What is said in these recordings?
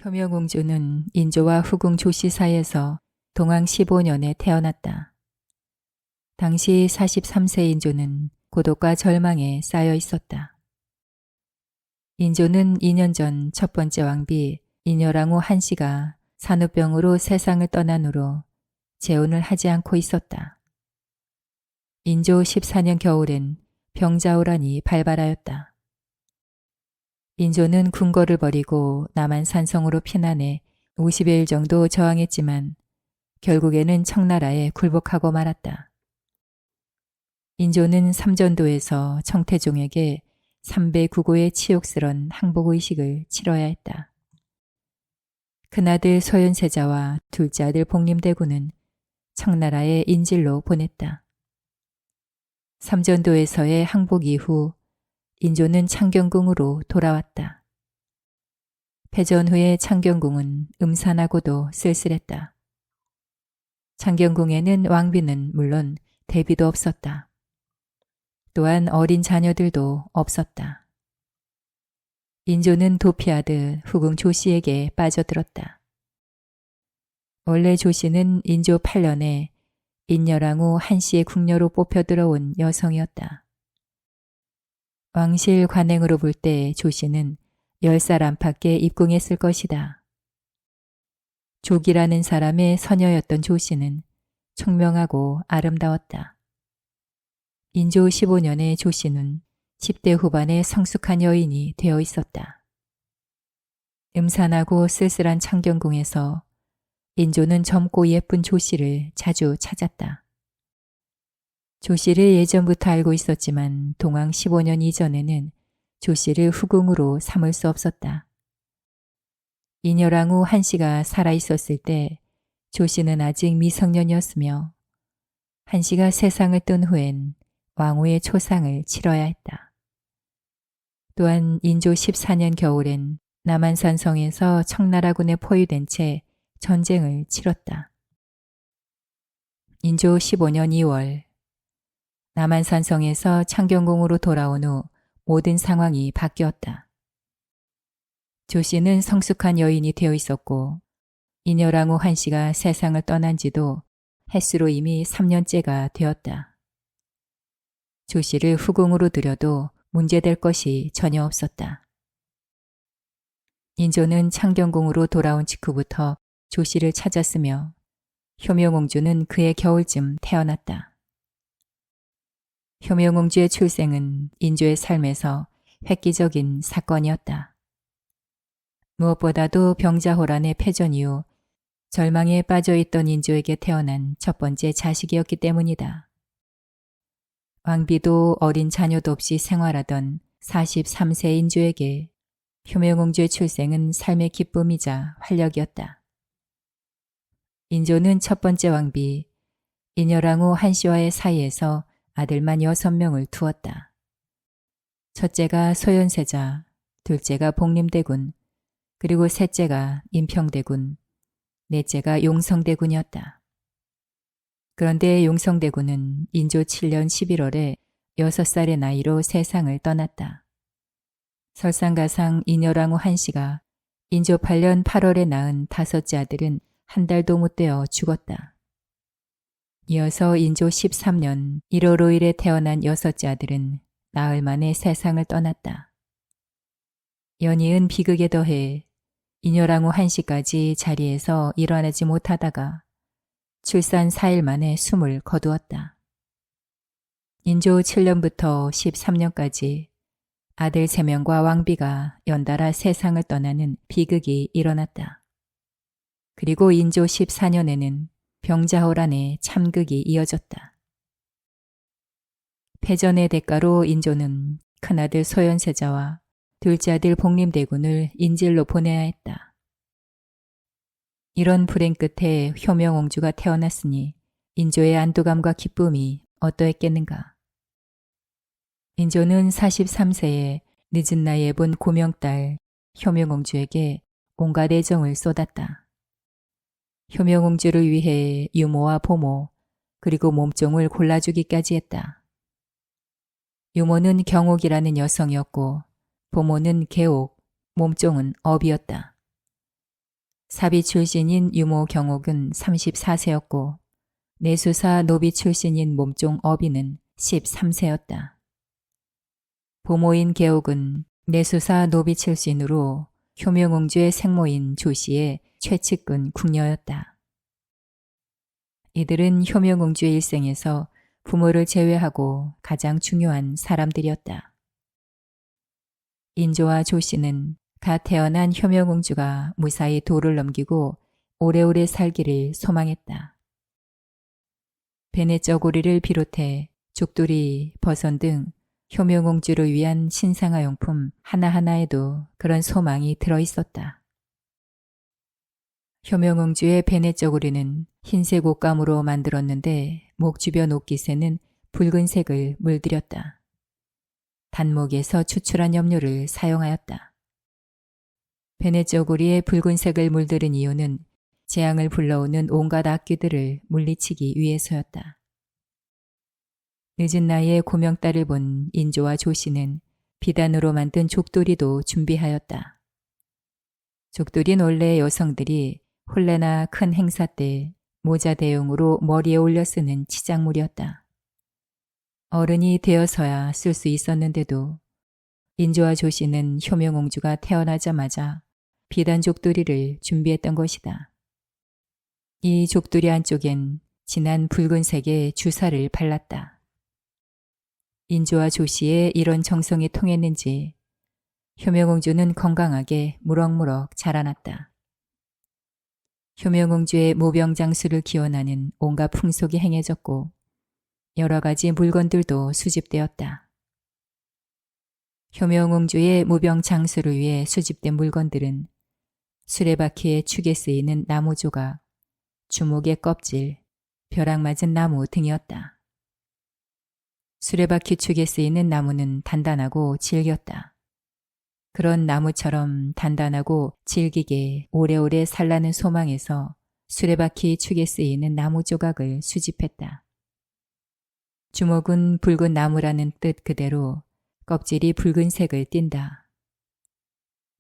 효묘공주는 인조와 후궁 조씨 사이에서 동왕 15년에 태어났다. 당시 43세 인조는 고독과 절망에 쌓여 있었다. 인조는 2년 전 첫 번째 왕비 인여랑후 한씨가 산후병으로 세상을 떠난 후로 재혼을 하지 않고 있었다. 인조 14년 겨울엔 병자호란이 발발하였다. 인조는 궁궐을 버리고 남한산성으로 피난해 50여일 정도 저항했지만 결국에는 청나라에 굴복하고 말았다. 인조는 삼전도에서 청태종에게 3배9고의 치욕스런 항복의식을 치러야 했다. 큰아들 소현세자와 둘째 아들 복림대군은 청나라에 인질로 보냈다. 삼전도에서의 항복 이후 인조는 창경궁으로 돌아왔다. 패전 후에 창경궁은 음산하고도 쓸쓸했다. 창경궁에는 왕비는 물론 대비도 없었다. 또한 어린 자녀들도 없었다. 인조는 도피하듯 후궁 조씨에게 빠져들었다. 원래 조씨는 인조 8년에 인여랑후 한씨의 궁녀로 뽑혀 들어온 여성이었다. 왕실 관행으로 볼 때 조씨는 10살 안팎에 입궁했을 것이다. 조기라는 사람의 서녀였던 조씨는 총명하고 아름다웠다. 인조 15년에 조씨는 10대 후반의 성숙한 여인이 되어 있었다. 음산하고 쓸쓸한 창경궁에서 인조는 젊고 예쁜 조씨를 자주 찾았다. 조씨를 예전부터 알고 있었지만 동왕 15년 이전에는 조씨를 후궁으로 삼을 수 없었다. 인여랑후 한씨가 살아있었을 때 조씨는 아직 미성년이었으며 한씨가 세상을 뜬 후엔 왕후의 초상을 치러야 했다. 또한 인조 14년 겨울엔 남한산성에서 청나라군에 포위된 채 전쟁을 치렀다. 인조 15년 2월 남한산성에서 창경궁으로 돌아온 후 모든 상황이 바뀌었다. 조씨는 성숙한 여인이 되어 있었고 인여랑후 한씨가 세상을 떠난 지도 햇수로 이미 3년째가 되었다. 조씨를 후궁으로 들여도 문제될 것이 전혀 없었다. 인조는 창경궁으로 돌아온 직후부터 조씨를 찾았으며 효묘공주는 그의 겨울쯤 태어났다. 효묘공주의 출생은 인조의 삶에서 획기적인 사건이었다. 무엇보다도 병자호란의 패전 이후 절망에 빠져있던 인조에게 태어난 첫 번째 자식이었기 때문이다. 왕비도 어린 자녀도 없이 생활하던 43세 인조에게 효묘공주의 출생은 삶의 기쁨이자 활력이었다. 인조는 첫 번째 왕비 인여랑후 한씨와의 사이에서 아들만 6명을 두었다. 첫째가 소현세자, 둘째가 복림대군, 그리고 셋째가 인평대군, 넷째가 용성대군이었다. 그런데 용성대군은 인조 7년 11월에 6살의 나이로 세상을 떠났다. 설상가상 인여랑후 한씨가 인조 8년 8월에 낳은 다섯째 아들은 한 달도 못 되어 죽었다. 이어서 인조 13년 1월 5일에 태어난 여섯째 아들은 나흘 만에 세상을 떠났다. 연이은 비극에 더해 인여랑후 한씨까지 자리에서 일어나지 못하다가 출산 4일 만에 숨을 거두었다. 인조 7년부터 13년까지 아들 3명과 왕비가 연달아 세상을 떠나는 비극이 일어났다. 그리고 인조 14년에는 병자호란의 참극이 이어졌다. 패전의 대가로 인조는 큰아들 소현세자와 둘째 아들 복림대군을 인질로 보내야 했다. 이런 불행 끝에 효묘공주가 태어났으니 인조의 안도감과 기쁨이 어떠했겠는가. 인조는 43세에 늦은 나이에 본 고명딸 효묘공주에게 온갖 애정을 쏟았다. 효묘공주를 위해 유모와 보모 그리고 몸종을 골라주기까지 했다. 유모는 경옥이라는 여성이었고 보모는 계옥, 몸종은 업이었다. 사비 출신인 유모 경옥은 34세였고 내수사 노비 출신인 몸종 어비는 13세였다. 보모인 계옥은 내수사 노비 출신으로 효명옹주의 생모인 조씨의 최측근 궁녀였다. 이들은 효명옹주의 일생에서 부모를 제외하고 가장 중요한 사람들이었다. 인조와 조씨는 갓 태어난 효명옹주가 무사히 도를 넘기고 오래오래 살기를 소망했다. 베네쩌고리를 비롯해 죽돌이, 버선 등 효명옹주를 위한 신상화용품 하나하나에도 그런 소망이 들어있었다. 효명옹주의 베네쩌고리는 흰색 옷감으로 만들었는데 목 주변 옷깃에는 붉은색을 물들였다. 단목에서 추출한 염료를 사용하였다. 베네쩌고리의 붉은색을 물들인 이유는 재앙을 불러오는 온갖 악귀들을 물리치기 위해서였다. 늦은 나이에 고명딸을 본 인조와 조씨는 비단으로 만든 족돌이도 준비하였다. 족돌이는 원래 여성들이 혼례나 큰 행사 때 모자 대용으로 머리에 올려 쓰는 치장물이었다. 어른이 되어서야 쓸 수 있었는데도 인조와 조씨는 효명옹주가 태어나자마자 비단 족돌이를 준비했던 것이다. 이 족돌이 안쪽엔 진한 붉은색의 주사를 발랐다. 인조와 조씨의 이런 정성이 통했는지 효명옹주는 건강하게 무럭무럭 자라났다. 효명옹주의 모병장수를 기원하는 온갖 풍속이 행해졌고 여러 가지 물건들도 수집되었다. 효명옹주의 모병장수를 위해 수집된 물건들은 수레바퀴의 축에 쓰이는 나무 조각, 주목의 껍질, 벼락 맞은 나무 등이었다. 수레바퀴 축에 쓰이는 나무는 단단하고 질겼다. 그런 나무처럼 단단하고 질기게 오래오래 살라는 소망에서 수레바퀴 축에 쓰이는 나무 조각을 수집했다. 주목은 붉은 나무라는 뜻 그대로 껍질이 붉은색을 띈다.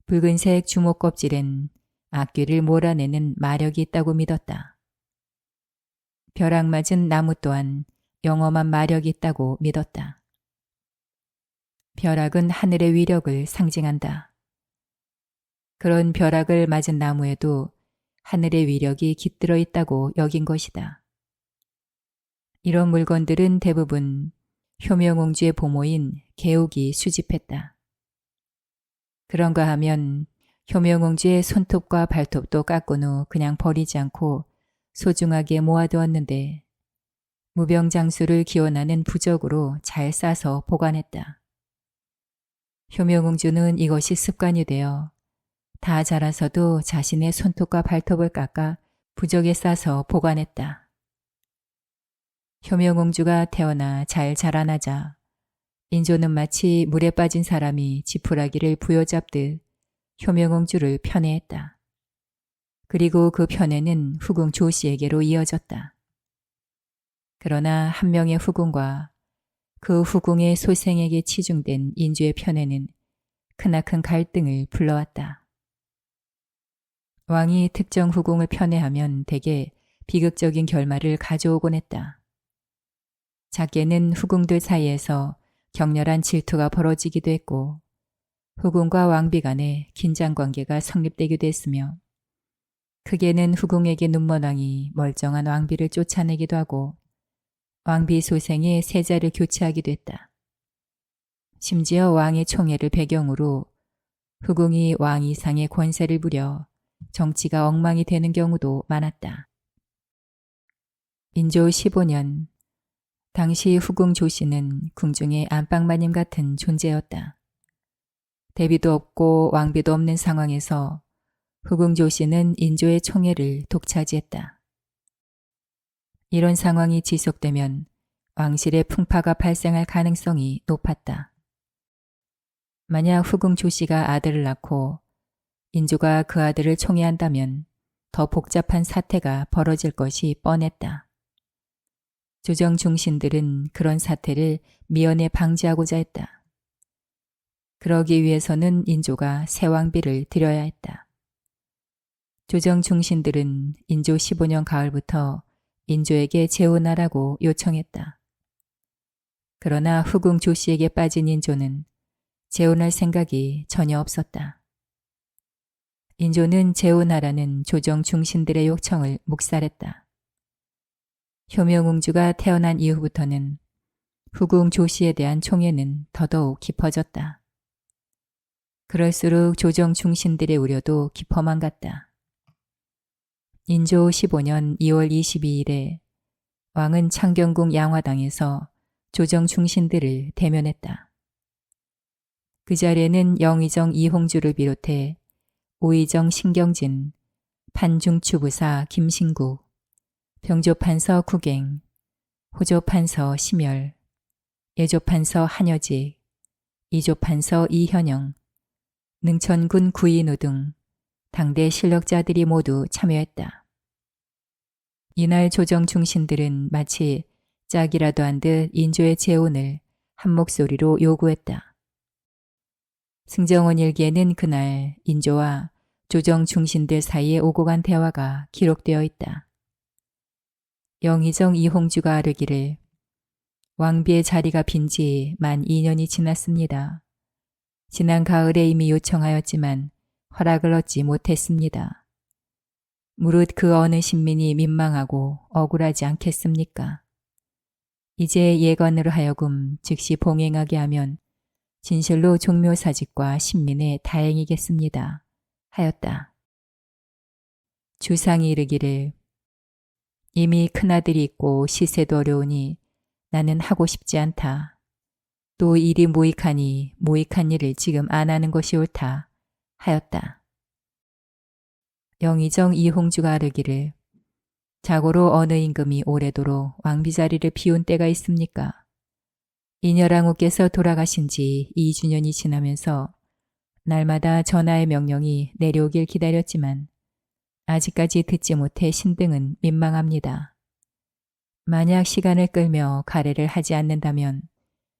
붉은색 주목 껍질엔 악귀를 몰아내는 마력이 있다고 믿었다. 벼락 맞은 나무 또한 영험한 마력이 있다고 믿었다. 벼락은 하늘의 위력을 상징한다. 그런 벼락을 맞은 나무에도 하늘의 위력이 깃들어 있다고 여긴 것이다. 이런 물건들은 대부분 효명옹주의 보모인 계옥이 수집했다. 그런가 하면 효명옹주의 손톱과 발톱도 깎은 후 그냥 버리지 않고 소중하게 모아두었는데 무병장수를 기원하는 부적으로 잘 싸서 보관했다. 효명옹주는 이것이 습관이 되어 다 자라서도 자신의 손톱과 발톱을 깎아 부적에 싸서 보관했다. 효명옹주가 태어나 잘 자라나자 인조는 마치 물에 빠진 사람이 지푸라기를 부여잡듯 효명옹주를 편애했다. 그리고 그 편애는 후궁 조씨에게로 이어졌다. 그러나 한 명의 후궁과 그 후궁의 소생에게 치중된 인조의 편애는 크나큰 갈등을 불러왔다. 왕이 특정 후궁을 편애하면 대개 비극적인 결말을 가져오곤 했다. 작게는 후궁들 사이에서 격렬한 질투가 벌어지기도 했고 후궁과 왕비 간의 긴장관계가 성립되기도 했으며 크게는 후궁에게 눈먼왕이 멀쩡한 왕비를 쫓아내기도 하고 왕비 소생의 세자를 교체하기도 했다. 심지어 왕의 총애를 배경으로 후궁이 왕 이상의 권세를 부려 정치가 엉망이 되는 경우도 많았다. 인조 15년, 당시 후궁 조씨는 궁중의 안방마님 같은 존재였다. 대비도 없고 왕비도 없는 상황에서 후궁 조씨는 인조의 총애를 독차지했다. 이런 상황이 지속되면 왕실의 풍파가 발생할 가능성이 높았다. 만약 후궁 조씨가 아들을 낳고 인조가 그 아들을 총애한다면 더 복잡한 사태가 벌어질 것이 뻔했다. 조정 중신들은 그런 사태를 미연에 방지하고자 했다. 그러기 위해서는 인조가 새 왕비를 들여야 했다. 조정 중신들은 인조 15년 가을부터 인조에게 재혼하라고 요청했다. 그러나 후궁 조씨에게 빠진 인조는 재혼할 생각이 전혀 없었다. 인조는 재혼하라는 조정 중신들의 요청을 묵살했다. 효명웅주가 태어난 이후부터는 후궁 조씨에 대한 총애는 더더욱 깊어졌다. 그럴수록 조정 중신들의 우려도 깊어만 갔다. 인조 15년 2월 22일에 왕은 창경궁 양화당에서 조정 중신들을 대면했다. 그 자리에는 영의정 이홍주를 비롯해 오의정 신경진, 판중추부사 김신국, 병조판서 구갱, 호조판서 심열, 예조판서 한여직, 이조판서 이현영, 능천군 구인우 등 당대 실력자들이 모두 참여했다. 이날 조정 중신들은 마치 짝이라도 한 듯 인조의 재혼을 한 목소리로 요구했다. 승정원 일기에는 그날 인조와 조정 중신들 사이에 오고 간 대화가 기록되어 있다. 영의정 이홍주가 아르기를 왕비의 자리가 빈 지 만 2년이 지났습니다. 지난 가을에 이미 요청하였지만 허락을 얻지 못했습니다. 무릇 그 어느 신민이 민망하고 억울하지 않겠습니까? 이제 예관으로 하여금 즉시 봉행하게 하면 진실로 종묘사직과 신민의 다행이겠습니다. 하였다. 주상이 이르기를 이미 큰아들이 있고 시세도 어려우니 나는 하고 싶지 않다. 또 일이 모익하니 모익한 일을 지금 안 하는 것이 옳다. 하였다. 영의정 이홍주가 아르기를 자고로 어느 임금이 오래도록 왕비 자리를 비운 때가 있습니까? 인여랑후께서 돌아가신 지 2주년이 지나면서 날마다 전하의 명령이 내려오길 기다렸지만 아직까지 듣지 못해 신등은 민망합니다. 만약 시간을 끌며 가래를 하지 않는다면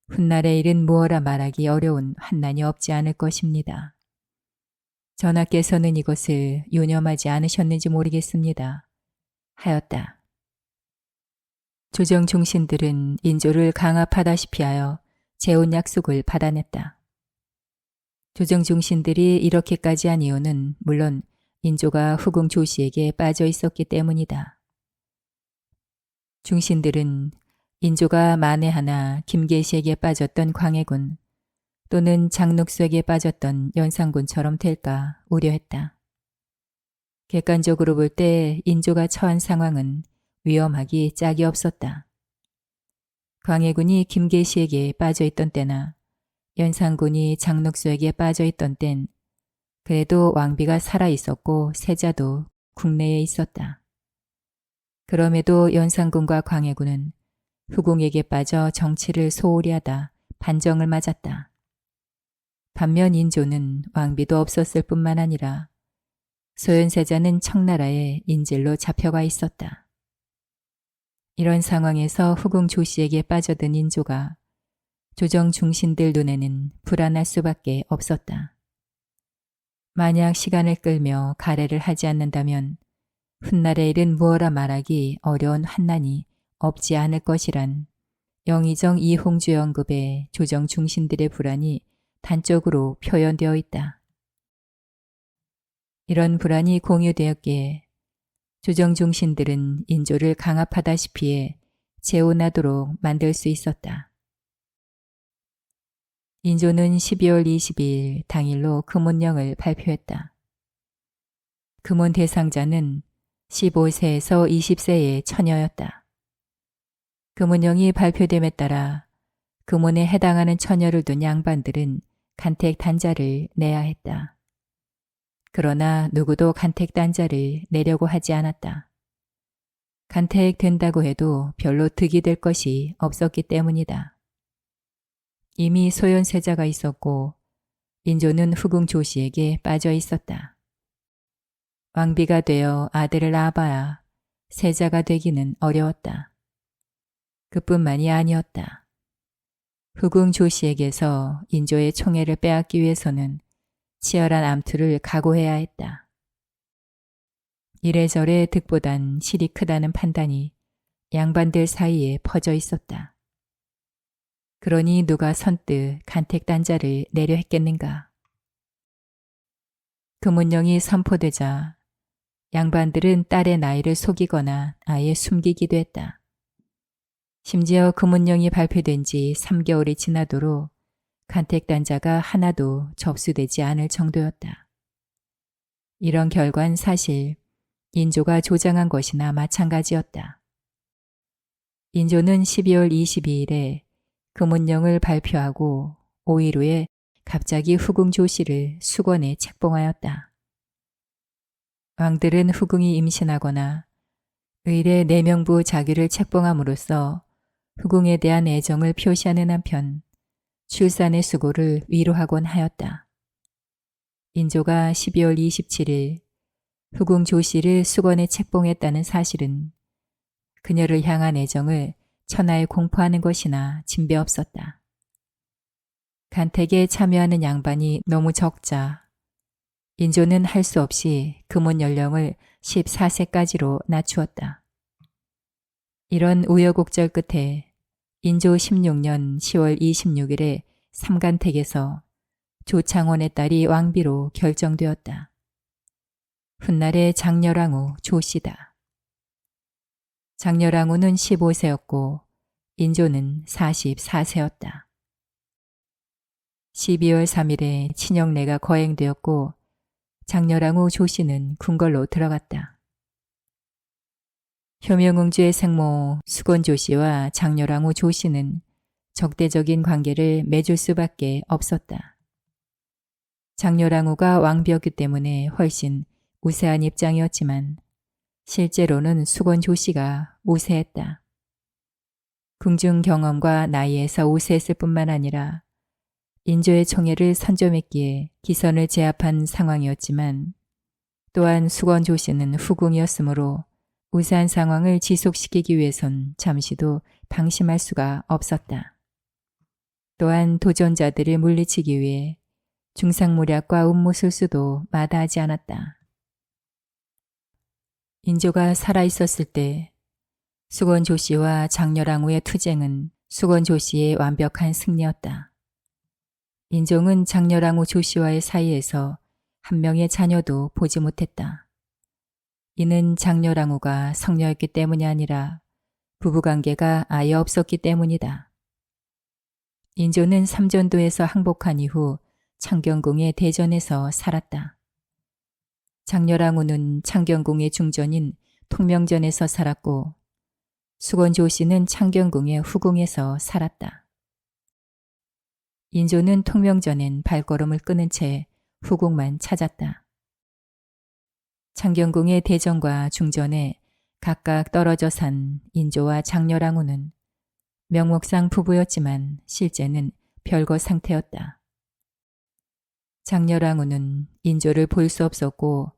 훗날의 일은 무어라 말하기 어려운 환난이 없지 않을 것입니다. 전하께서는 이것을 유념하지 않으셨는지 모르겠습니다. 하였다. 조정 중신들은 인조를 강압하다시피 하여 재혼 약속을 받아냈다. 조정 중신들이 이렇게까지 한 이유는 물론 인조가 후궁 조씨에게 빠져 있었기 때문이다. 중신들은 인조가 만에 하나 김계시에게 빠졌던 광해군 또는 장록수에게 빠졌던 연산군처럼 될까 우려했다. 객관적으로 볼 때 인조가 처한 상황은 위험하기 짝이 없었다. 광해군이 김계시에게 빠져있던 때나 연산군이 장록수에게 빠져있던 땐 그래도 왕비가 살아있었고 세자도 국내에 있었다. 그럼에도 연산군과 광해군은 후궁에게 빠져 정치를 소홀히 하다 반정을 맞았다. 반면 인조는 왕비도 없었을 뿐만 아니라 소현세자는 청나라에 인질로 잡혀가 있었다. 이런 상황에서 후궁 조씨에게 빠져든 인조가 조정 중신들 눈에는 불안할 수밖에 없었다. 만약 시간을 끌며 가래를 하지 않는다면 훗날의 일은 무어라 말하기 어려운 환난이 없지 않을 것이란 영의정 이홍주 언급의 조정 중신들의 불안이 단적으로 표현되어 있다. 이런 불안이 공유되었기에 조정 중신들은 인조를 강압하다시피 해 재혼하도록 만들 수 있었다. 인조는 12월 22일 당일로 금혼령을 발표했다. 금혼 대상자는 15세에서 20세의 처녀였다. 금혼령이 발표됨에 따라 금혼에 해당하는 처녀를 둔 양반들은 간택 단자를 내야 했다. 그러나 누구도 간택 단자를 내려고 하지 않았다. 간택 된다고 해도 별로 득이 될 것이 없었기 때문이다. 이미 소현세자가 있었고 인조는 후궁 조씨에게 빠져 있었다. 왕비가 되어 아들을 낳아봐야 세자가 되기는 어려웠다. 그뿐만이 아니었다. 후궁 조씨에게서 인조의 총애를 빼앗기 위해서는 치열한 암투를 각오해야 했다. 이래저래 득보단 실이 크다는 판단이 양반들 사이에 퍼져 있었다. 그러니 누가 선뜻 간택단자를 내려 했겠는가. 금운령이 선포되자 양반들은 딸의 나이를 속이거나 아예 숨기기도 했다. 심지어 금운령이 발표된 지 3개월이 지나도록 간택단자가 하나도 접수되지 않을 정도였다. 이런 결과는 사실 인조가 조장한 것이나 마찬가지였다. 인조는 12월 22일에 금운령을 발표하고 5일 후에 갑자기 후궁 조씨를 수건에 책봉하였다. 왕들은 후궁이 임신하거나 의례 내명부 자기를 책봉함으로써 후궁에 대한 애정을 표시하는 한편 출산의 수고를 위로하곤 하였다. 인조가 12월 27일 후궁 조씨를 수건에 책봉했다는 사실은 그녀를 향한 애정을 천하에 공포하는 것이나 진배 없었다. 간택에 참여하는 양반이 너무 적자 인조는 할 수 없이 금혼 연령을 14세까지로 낮추었다. 이런 우여곡절 끝에 인조 16년 10월 26일에 삼간택에서 조창원의 딸이 왕비로 결정되었다. 훗날의 장렬왕후 조씨다. 장렬왕후는 15세였고 인조는 44세였다. 12월 3일에 친형례가 거행되었고 장렬왕후 조씨는 궁궐로 들어갔다. 효명응주의 생모 수건 조씨와 장렬왕후 조씨는 적대적인 관계를 맺을 수밖에 없었다. 장렬왕후가 왕비였기 때문에 훨씬 우세한 입장이었지만 실제로는 수건 조씨가 우세했다. 궁중 경험과 나이에서 우세했을 뿐만 아니라 인조의 총애를 선점했기에 기선을 제압한 상황이었지만 또한 수건 조씨는 후궁이었으므로 우세한 상황을 지속시키기 위해선 잠시도 방심할 수가 없었다. 또한 도전자들을 물리치기 위해 중상모략과 음모술수도 마다하지 않았다. 인조가 살아있었을 때 수건 조씨와 장렬왕후의 투쟁은 수건 조씨의 완벽한 승리였다. 인종은 장렬왕후 조씨와의 사이에서 한 명의 자녀도 보지 못했다. 이는 장렬왕후가 성녀였기 때문이 아니라 부부관계가 아예 없었기 때문이다. 인조는 삼전도에서 항복한 이후 창경궁의 대전에서 살았다. 장렬왕후는 창경궁의 중전인 통명전에서 살았고 수건 조씨는 창경궁의 후궁에서 살았다. 인조는 통명전엔 발걸음을 끊은 채 후궁만 찾았다. 창경궁의 대전과 중전에 각각 떨어져 산 인조와 장렬왕후는 명목상 부부였지만 실제는 별거 상태였다. 장렬왕후는 인조를 볼 수 없었고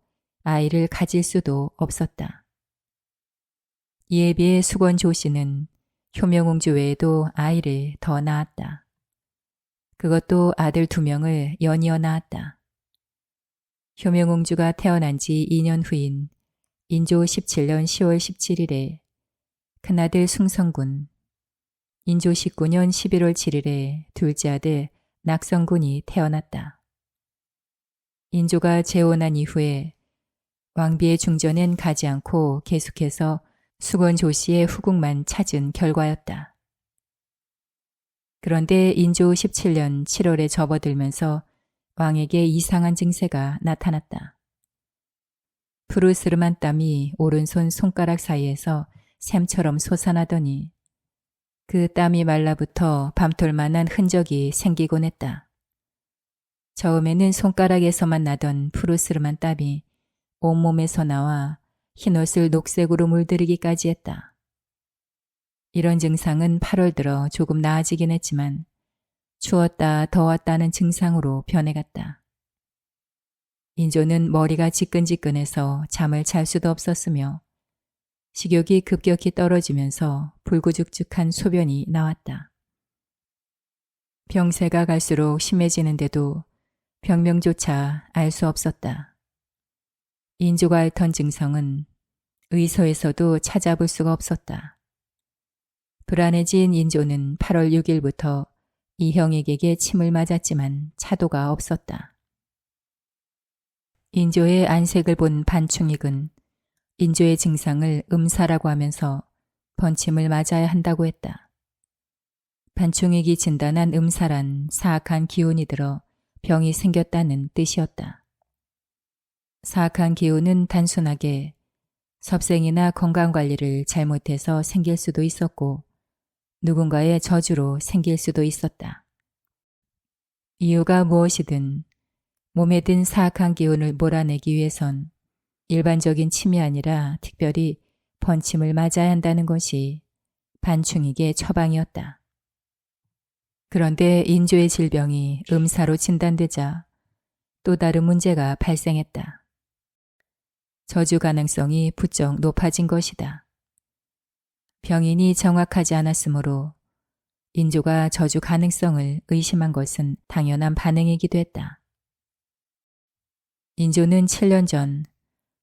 아이를 가질 수도 없었다. 이에 비해 수건 조씨는 효명옹주 외에도 아이를 더 낳았다. 그것도 아들 2명을 연이어 낳았다. 효명옹주가 태어난 지 2년 후인 인조 17년 10월 17일에 큰아들 숭성군, 인조 19년 11월 7일에 둘째 아들 낙성군이 태어났다. 인조가 재혼한 이후에 왕비의 중전엔 가지 않고 계속해서 수건 조씨의 후궁만 찾은 결과였다. 그런데 인조 17년 7월에 접어들면서 왕에게 이상한 증세가 나타났다. 푸르스름한 땀이 오른손 손가락 사이에서 샘처럼 솟아나더니 그 땀이 말라붙어 밤톨만한 흔적이 생기곤 했다. 처음에는 손가락에서만 나던 푸르스름한 땀이 온몸에서 나와 흰옷을 녹색으로 물들이기까지 했다. 이런 증상은 8월 들어 조금 나아지긴 했지만 추웠다 더웠다는 증상으로 변해갔다. 인조는 머리가 지끈지끈해서 잠을 잘 수도 없었으며 식욕이 급격히 떨어지면서 불구죽죽한 소변이 나왔다. 병세가 갈수록 심해지는데도 병명조차 알 수 없었다. 인조가 앓던 증상은 의서에서도 찾아볼 수가 없었다. 불안해진 인조는 8월 6일부터 이형에게 침을 맞았지만 차도가 없었다. 인조의 안색을 본 반충익은 인조의 증상을 음사라고 하면서 번침을 맞아야 한다고 했다. 반충익이 진단한 음사란 사악한 기운이 들어 병이 생겼다는 뜻이었다. 사악한 기운은 단순하게 섭생이나 건강관리를 잘못해서 생길 수도 있었고 누군가의 저주로 생길 수도 있었다. 이유가 무엇이든 몸에 든 사악한 기운을 몰아내기 위해선 일반적인 침이 아니라 특별히 번침을 맞아야 한다는 것이 반충익의 처방이었다. 그런데 인조의 질병이 음사로 진단되자 또 다른 문제가 발생했다. 저주 가능성이 부쩍 높아진 것이다. 병인이 정확하지 않았으므로 인조가 저주 가능성을 의심한 것은 당연한 반응이기도 했다. 인조는 7년 전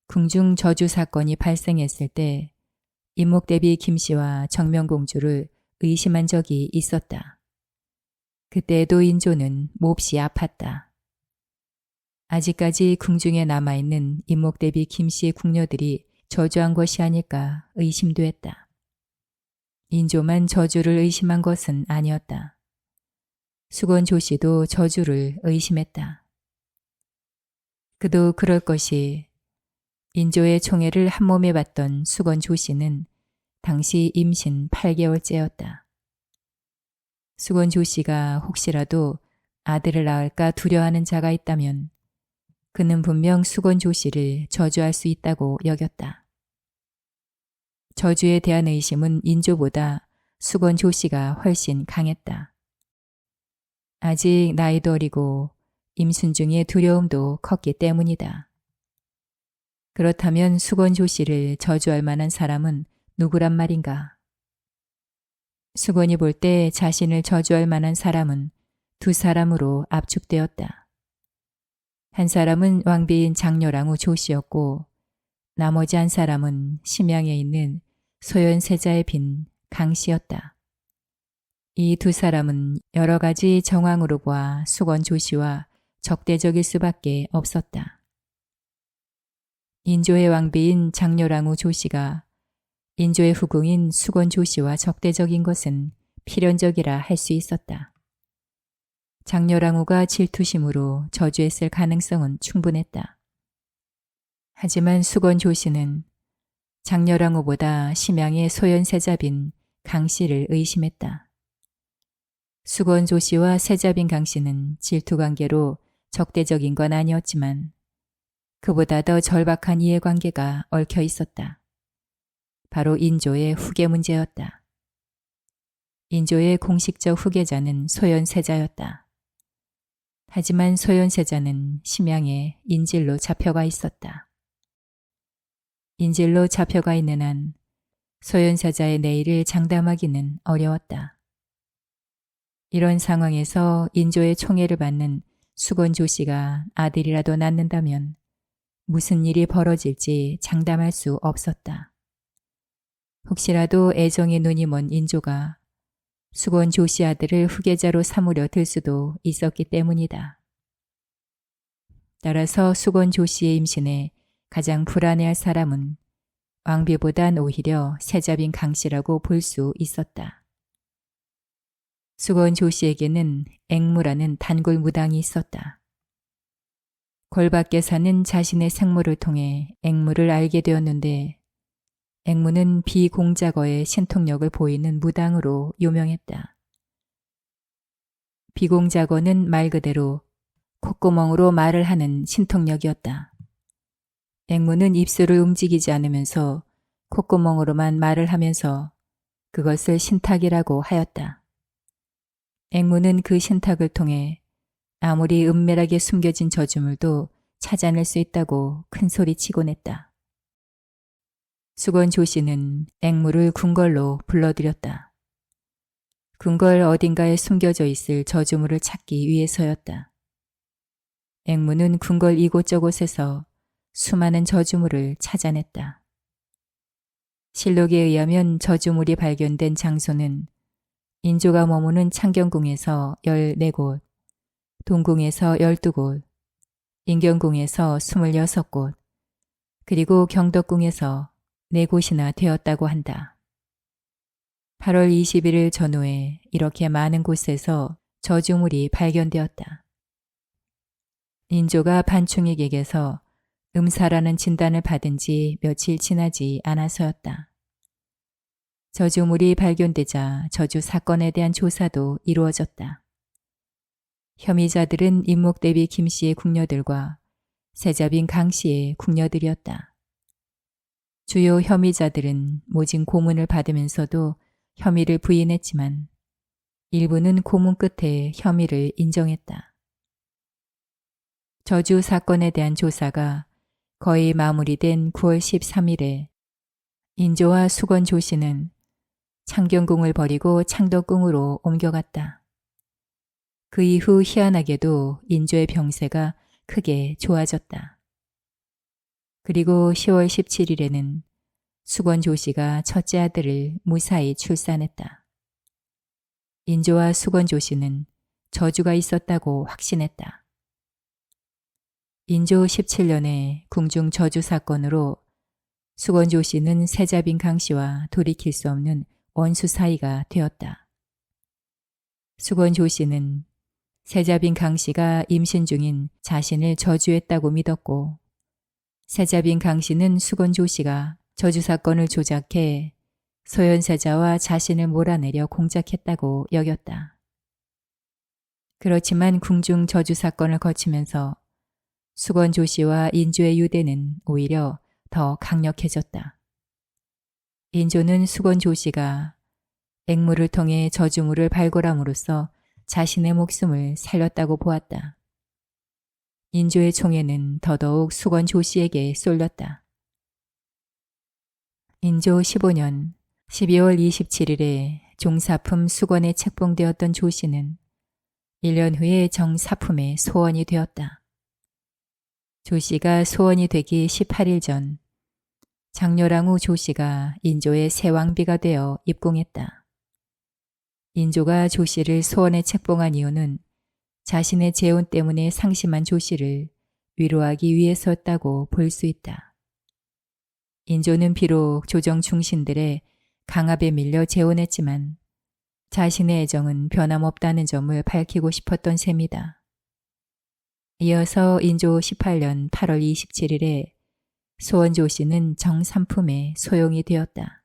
궁중 저주 사건이 발생했을 때 임목대비 김씨와 정명공주를 의심한 적이 있었다. 그때에도 인조는 몹시 아팠다. 아직까지 궁중에 남아있는 임목대비 김씨의 궁녀들이 저주한 것이 아닐까 의심도 했다. 인조만 저주를 의심한 것은 아니었다. 수건조 씨도 저주를 의심했다. 그도 그럴 것이 인조의 총애를 한몸에 받던 수건조 씨는 당시 임신 8개월째였다. 수건조 씨가 혹시라도 아들을 낳을까 두려워하는 자가 있다면 그는 분명 수건조 씨를 저주할 수 있다고 여겼다. 저주에 대한 의심은 인조보다 수건조 씨가 훨씬 강했다. 아직 나이도 어리고 임순 중의 두려움도 컸기 때문이다. 그렇다면 수건조 씨를 저주할 만한 사람은 누구란 말인가? 수건이 볼 때 자신을 저주할 만한 사람은 두 사람으로 압축되었다. 한 사람은 왕비인 장녀랑우 조씨였고 나머지 한 사람은 심양에 있는 소현세자의 빈 강씨였다. 이 두 사람은 여러 가지 정황으로 보아 수건조 씨와 적대적일 수밖에 없었다. 인조의 왕비인 장녀랑우 조씨가 인조의 후궁인 수건조 씨와 적대적인 것은 필연적이라 할 수 있었다. 장녀랑우가 질투심으로 저주했을 가능성은 충분했다. 하지만 수건조 씨는 장녀랑우보다 심양의 소현세자빈 강씨를 의심했다. 수건조 씨와 세자빈 강씨는 질투관계로 적대적인 건 아니었지만 그보다 더 절박한 이해관계가 얽혀 있었다. 바로 인조의 후계 문제였다. 인조의 공식적 후계자는 소현세자였다. 하지만 소현세자는 심양에 인질로 잡혀가 있었다. 인질로 잡혀가 있는 한 소현세자의 내일을 장담하기는 어려웠다. 이런 상황에서 인조의 총애를 받는 수건조 씨가 아들이라도 낳는다면 무슨 일이 벌어질지 장담할 수 없었다. 혹시라도 애정의 눈이 먼 인조가 수건조 씨 아들을 후계자로 삼으려 들 수도 있었기 때문이다. 따라서 수건조 씨의 임신에 가장 불안해할 사람은 왕비보단 오히려 세자빈 강씨라고 볼 수 있었다. 수건조 씨에게는 앵무라는 단골 무당이 있었다. 궐 밖에 사는 자신의 생모를 통해 앵무를 알게 되었는데 앵무는 비공자거의 신통력을 보이는 무당으로 유명했다. 비공자거는 말 그대로 콧구멍으로 말을 하는 신통력이었다. 앵무는 입술을 움직이지 않으면서 콧구멍으로만 말을 하면서 그것을 신탁이라고 하였다. 앵무는 그 신탁을 통해 아무리 은밀하게 숨겨진 저주물도 찾아낼 수 있다고 큰소리치곤 했다. 수건조 씨는 앵무를 궁궐로 불러들였다. 궁궐 어딘가에 숨겨져 있을 저주물을 찾기 위해서였다. 앵무는 궁궐 이곳저곳에서 수많은 저주물을 찾아냈다. 실록에 의하면 저주물이 발견된 장소는 인조가 머무는 창경궁에서 14곳, 동궁에서 12곳, 인경궁에서 26곳, 그리고 경덕궁에서 4곳이나 되었다고 한다. 8월 21일 전후에 이렇게 많은 곳에서 저주물이 발견되었다. 인조가 반충익에게서 음사라는 진단을 받은 지 며칠 지나지 않아서였다. 저주물이 발견되자 저주 사건에 대한 조사도 이루어졌다. 혐의자들은 임목대비 김씨의 궁녀들과 세자빈 강씨의 궁녀들이었다. 주요 혐의자들은 모진 고문을 받으면서도 혐의를 부인했지만 일부는 고문 끝에 혐의를 인정했다. 저주 사건에 대한 조사가 거의 마무리된 9월 13일에 인조와 수건 조씨는 창경궁을 버리고 창덕궁으로 옮겨갔다. 그 이후 희한하게도 인조의 병세가 크게 좋아졌다. 그리고 10월 17일에는 수건 조씨가 첫째 아들을 무사히 출산했다. 인조와 수건 조씨는 저주가 있었다고 확신했다. 인조 17년에 궁중 저주 사건으로 수건 조씨는 세자빈 강씨와 돌이킬 수 없는 원수 사이가 되었다. 수건 조씨는 세자빈 강씨가 임신 중인 자신을 저주했다고 믿었고 세자빈 강씨는 수건 조씨가 저주 사건을 조작해 소현세자와 자신을 몰아내려 공작했다고 여겼다. 그렇지만 궁중 저주 사건을 거치면서 수건 조씨와 인조의 유대는 오히려 더 강력해졌다. 인조는 수건 조씨가 액물을 통해 저주물을 발굴함으로써 자신의 목숨을 살렸다고 보았다. 인조의 총애는 더더욱 수건 조씨에게 쏠렸다. 인조 15년 12월 27일에 종사품 수건에 책봉되었던 조씨는 1년 후에 정사품에 소원이 되었다. 조씨가 소원이 되기 18일 전 장렬왕후 조씨가 인조의 새 왕비가 되어 입궁했다. 인조가 조씨를 소원에 책봉한 이유는 자신의 재혼 때문에 상심한 조씨를 위로하기 위해서였다고 볼 수 있다. 인조는 비록 조정 충신들의 강압에 밀려 재혼했지만 자신의 애정은 변함없다는 점을 밝히고 싶었던 셈이다. 이어서 인조 18년 8월 27일에 소원 조씨는 정삼품에 소용이 되었다.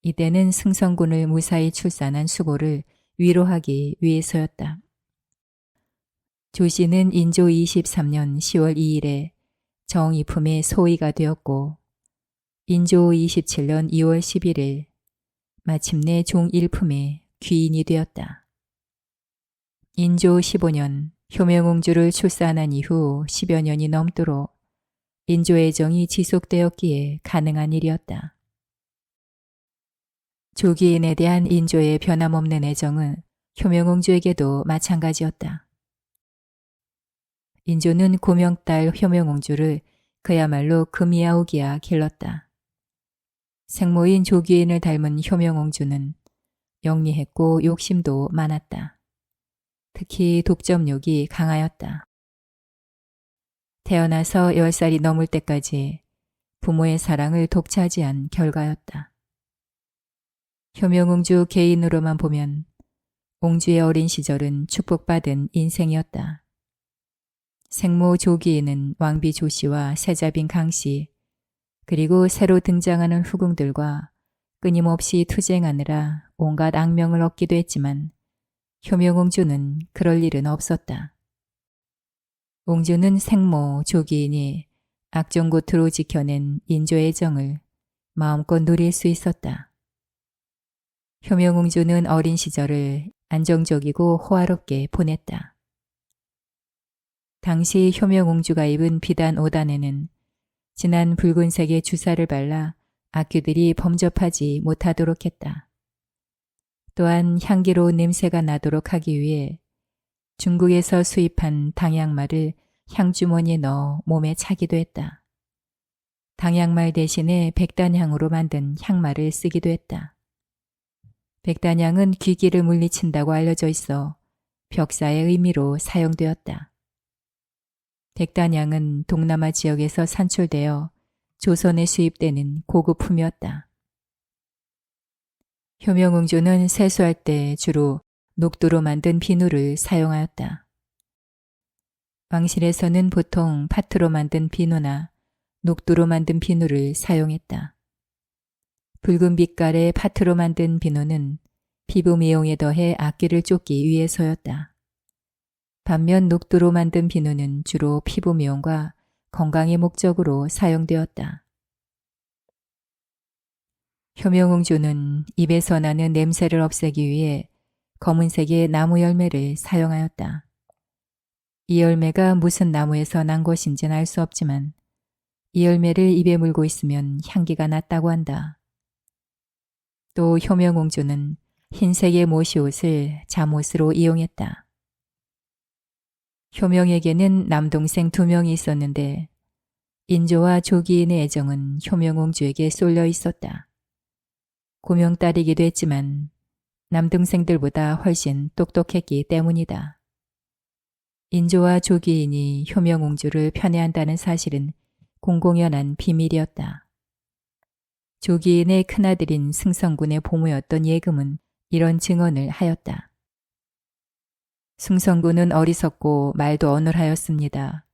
이때는 승성군을 무사히 출산한 수고를 위로하기 위해서였다. 조씨는 인조 23년 10월 2일에 정이품의 소위가 되었고 인조 27년 2월 11일 마침내 종1품의 귀인이 되었다. 인조 15년 효명옹주를 출산한 이후 10여 년이 넘도록 인조의 정이 지속되었기에 가능한 일이었다. 조기인에 대한 인조의 변함없는 애정은 효명옹주에게도 마찬가지였다. 인조는 고명딸 효명옹주를 그야말로 금이야오기야 길렀다. 생모인 조기인을 닮은 효명옹주는 영리했고 욕심도 많았다. 특히 독점욕이 강하였다. 태어나서 10살이 넘을 때까지 부모의 사랑을 독차지한 결과였다. 효명옹주 개인으로만 보면 옹주의 어린 시절은 축복받은 인생이었다. 생모 조기인은 왕비 조씨와 세자빈 강씨 그리고 새로 등장하는 후궁들과 끊임없이 투쟁하느라 온갖 악명을 얻기도 했지만 효명옹주는 그럴 일은 없었다. 옹주는 생모 조기인이 악종고투로 지켜낸 인조의 정을 마음껏 누릴 수 있었다. 효명옹주는 어린 시절을 안정적이고 호화롭게 보냈다. 당시 효명옹주가 입은 비단 옷안에는 진한 붉은색의 주사를 발라 악귀들이 범접하지 못하도록 했다. 또한 향기로운 냄새가 나도록 하기 위해 중국에서 수입한 당양말을 향주머니에 넣어 몸에 차기도 했다. 당향말 대신에 백단향으로 만든 향말을 쓰기도 했다. 백단향은 귀기를 물리친다고 알려져 있어 벽사의 의미로 사용되었다. 백단향은 동남아 지역에서 산출되어 조선에 수입되는 고급품이었다. 효명응주는 세수할 때 주로 녹두로 만든 비누를 사용하였다. 왕실에서는 보통 파트로 만든 비누나 녹두로 만든 비누를 사용했다. 붉은 빛깔의 파트로 만든 비누는 피부 미용에 더해 악귀를 쫓기 위해서였다. 반면 녹두로 만든 비누는 주로 피부 미용과 건강의 목적으로 사용되었다. 효명응주는 입에서 나는 냄새를 없애기 위해 검은색의 나무 열매를 사용하였다. 이 열매가 무슨 나무에서 난 것인지는 알 수 없지만 이 열매를 입에 물고 있으면 향기가 났다고 한다. 또 효명응주는 흰색의 모시옷을 잠옷으로 이용했다. 효명에게는 남동생 2명이 있었는데 인조와 조기인의 애정은 효명응주에게 쏠려 있었다. 고명딸이기도 했지만 남동생들보다 훨씬 똑똑했기 때문이다. 인조와 조기인이 효명응주를 편애한다는 사실은 공공연한 비밀이었다. 조기인의 큰아들인 승성군의 보모였던 예금은 이런 증언을 하였다. 승성군은 어리석고 말도 어눌하였습니다.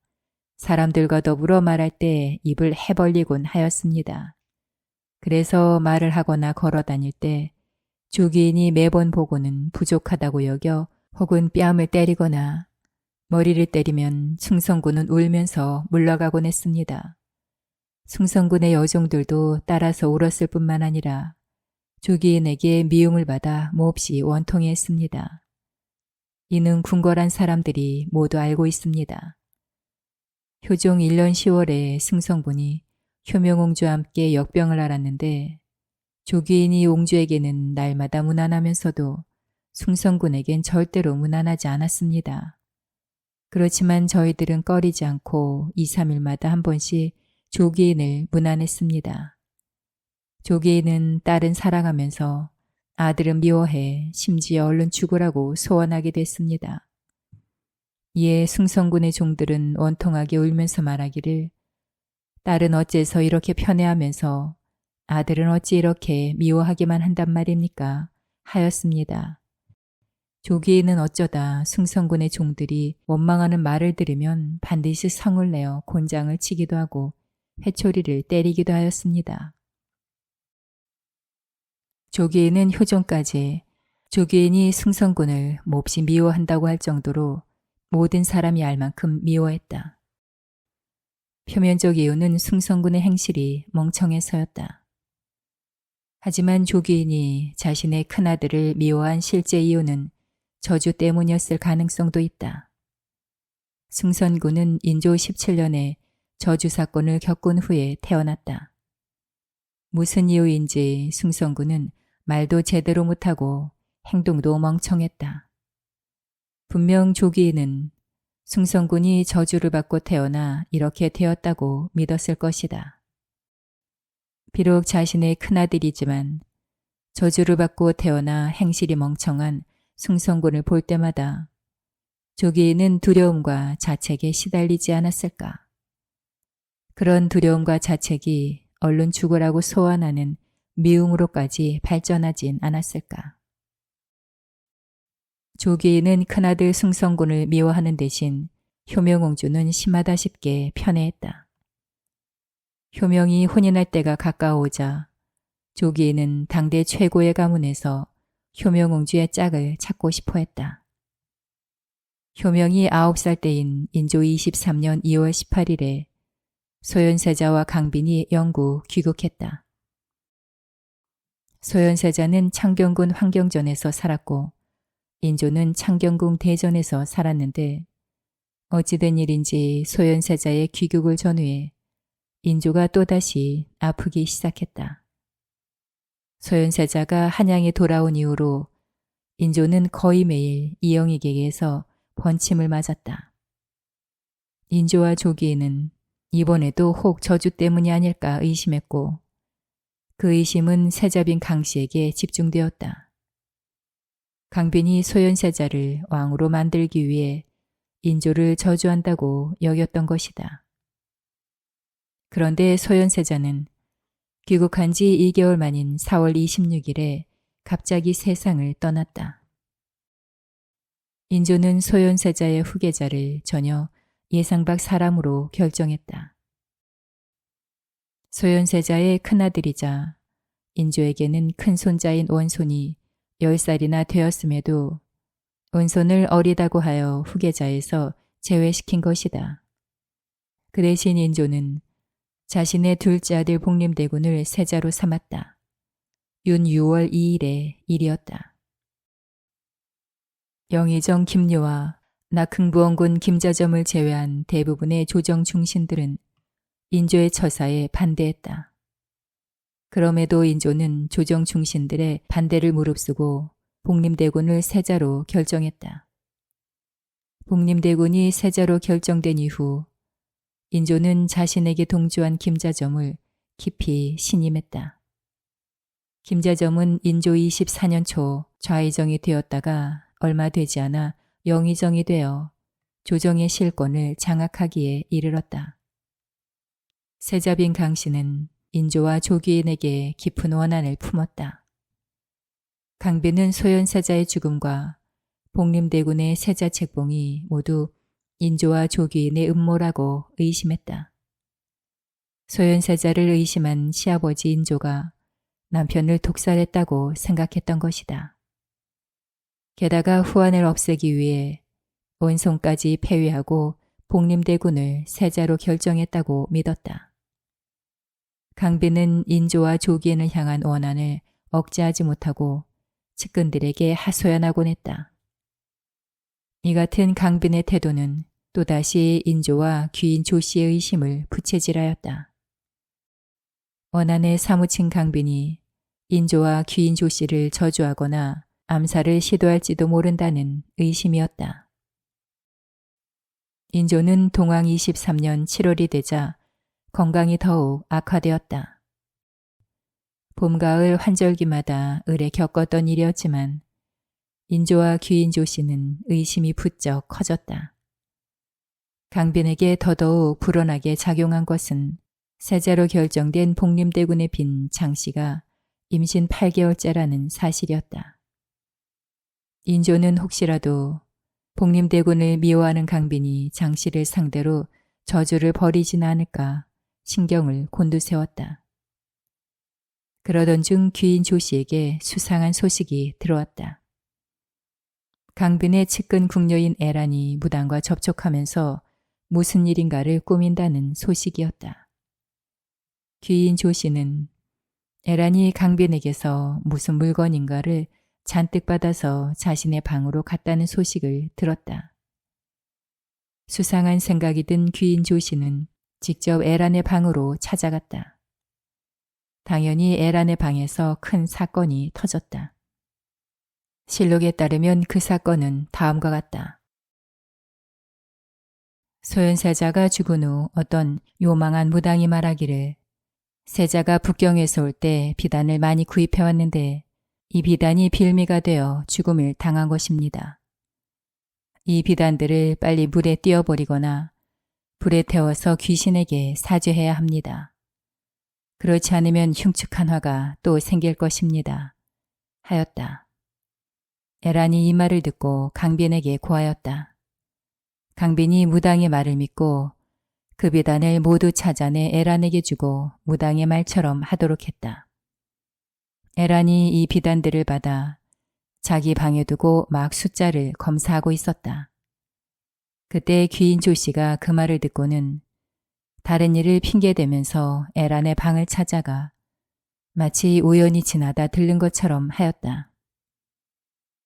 사람들과 더불어 말할 때 입을 해벌리곤 하였습니다. 그래서 말을 하거나 걸어 다닐 때 조기인이 매번 보고는 부족하다고 여겨 혹은 뺨을 때리거나 머리를 때리면 승성군은 울면서 물러가곤 했습니다. 승성군의 여종들도 따라서 울었을 뿐만 아니라 조기인에게 미움을 받아 몹시 원통해했습니다. 이는 궁궐한 사람들이 모두 알고 있습니다. 효종 1년 10월에 승성군이 효명옹주와 함께 역병을 앓았는데 조기인이 옹주에게는 날마다 무난하면서도 승성군에겐 절대로 무난하지 않았습니다. 그렇지만 저희들은 꺼리지 않고 2, 3일마다 한 번씩 조기인을 무난했습니다. 조기인은 딸은 사랑하면서 아들은 미워해 심지어 얼른 죽으라고 소원하게 됐습니다. 이에 승성군의 종들은 원통하게 울면서 말하기를 딸은 어째서 이렇게 편애하면서 아들은 어찌 이렇게 미워하기만 한단 말입니까? 하였습니다. 조기인은 어쩌다 승성군의 종들이 원망하는 말을 들으면 반드시 성을 내어 곤장을 치기도 하고 회초리를 때리기도 하였습니다. 조기인은 효종까지 조기인이 승성군을 몹시 미워한다고 할 정도로 모든 사람이 알 만큼 미워했다. 표면적 이유는 승성군의 행실이 멍청해서였다. 하지만 조기인이 자신의 큰아들을 미워한 실제 이유는 저주 때문이었을 가능성도 있다. 승선군은 인조 17년에 저주 사건을 겪은 후에 태어났다. 무슨 이유인지 승선군은 말도 제대로 못하고 행동도 멍청했다. 분명 조기인은 승선군이 저주를 받고 태어나 이렇게 되었다고 믿었을 것이다. 비록 자신의 큰아들이지만 저주를 받고 태어나 행실이 멍청한 승선군을 볼 때마다 조기인은 두려움과 자책에 시달리지 않았을까. 그런 두려움과 자책이 얼른 죽으라고 소원하는 미움으로까지 발전하진 않았을까. 조기인은 큰아들 승성군을 미워하는 대신 효명옹주는 심하다 싶게 편애했다. 효명이 혼인할 때가 가까워오자 조기인은 당대 최고의 가문에서 효명옹주의 짝을 찾고 싶어 했다. 효명이 9살 때인 인조 23년 2월 18일에 소현세자와 강빈이 영구 귀국했다. 소현세자는 창경군 환경전에서 살았고 인조는 창경궁 대전에서 살았는데 어찌된 일인지 소현세자의 귀국을 전후해 인조가 또다시 아프기 시작했다. 소현세자가 한양에 돌아온 이후로 인조는 거의 매일 이영익에게서 번침을 맞았다. 인조와 조기에는 이번에도 혹 저주 때문이 아닐까 의심했고 그 의심은 세자빈 강씨에게 집중되었다. 강빈이 소현세자를 왕으로 만들기 위해 인조를 저주한다고 여겼던 것이다. 그런데 소현세자는 귀국한 지 2개월 만인 4월 26일에 갑자기 세상을 떠났다. 인조는 소현세자의 후계자를 전혀 예상 밖 사람으로 결정했다. 소현세자의 큰아들이자 인조에게는 큰손자인 원손이 10살이나 되었음에도 원손을 어리다고 하여 후계자에서 제외시킨 것이다. 그 대신 인조는 자신의 둘째 아들 복림대군을 세자로 삼았다. 윤 6월 2일의 일이었다. 영의정 김료와 낙흥부원군 김자점을 제외한 대부분의 조정 중신들은 인조의 처사에 반대했다. 그럼에도 인조는 조정 중신들의 반대를 무릅쓰고 복림대군을 세자로 결정했다. 복림대군이 세자로 결정된 이후 인조는 자신에게 동조한 김자점을 깊이 신임했다. 김자점은 인조 24년 초 좌의정이 되었다가 얼마 되지 않아 영의정이 되어 조정의 실권을 장악하기에 이르렀다. 세자빈 강씨는 인조와 조기인에게 깊은 원한을 품었다. 강빈은 소현세자의 죽음과 복림대군의 세자 책봉이 모두 인조와 조기인의 음모라고 의심했다. 소현세자를 의심한 시아버지 인조가 남편을 독살했다고 생각했던 것이다. 게다가 후환을 없애기 위해 원송까지 폐위하고 복림대군을 세자로 결정했다고 믿었다. 강빈은 인조와 조기인을 향한 원한을 억제하지 못하고 측근들에게 하소연하곤 했다. 이 같은 강빈의 태도는 또다시 인조와 귀인 조씨의 의심을 부채질하였다. 원한에 사무친 강빈이 인조와 귀인 조씨를 저주하거나 암살을 시도할지도 모른다는 의심이었다. 인조는 동왕 23년 7월이 되자 건강이 더욱 악화되었다. 봄, 가을 환절기마다 을에 겪었던 일이었지만 인조와 귀인 조씨는 의심이 부쩍 커졌다. 강빈에게 더더욱 불온하게 작용한 것은 세자로 결정된 복림대군의 빈 장씨가 임신 8개월째라는 사실이었다. 인조는 혹시라도 복림대군을 미워하는 강빈이 장씨를 상대로 저주를 벌이진 않을까 신경을 곤두세웠다. 그러던 중 귀인 조씨에게 수상한 소식이 들어왔다. 강빈의 측근 궁녀인 에란이 무당과 접촉하면서 무슨 일인가를 꾸민다는 소식이었다. 귀인 조씨는 에란이 강빈에게서 무슨 물건인가를 잔뜩 받아서 자신의 방으로 갔다는 소식을 들었다. 수상한 생각이 든 귀인 조씨는 직접 에란의 방으로 찾아갔다. 당연히 에란의 방에서 큰 사건이 터졌다. 실록에 따르면 그 사건은 다음과 같다. 소현세자가 죽은 후 어떤 요망한 무당이 말하기를 세자가 북경에서 올 때 비단을 많이 구입해왔는데 이 비단이 빌미가 되어 죽음을 당한 것입니다. 이 비단들을 빨리 물에 띄어버리거나 불에 태워서 귀신에게 사죄해야 합니다. 그렇지 않으면 흉측한 화가 또 생길 것입니다. 하였다. 에란이 이 말을 듣고 강빈에게 고하였다. 강빈이 무당의 말을 믿고 그 비단을 모두 찾아내 에란에게 주고 무당의 말처럼 하도록 했다. 에란이 이 비단들을 받아 자기 방에 두고 막 숫자를 검사하고 있었다. 그때 귀인 조씨가 그 말을 듣고는 다른 일을 핑계대면서 에란의 방을 찾아가 마치 우연히 지나다 들른 것처럼 하였다.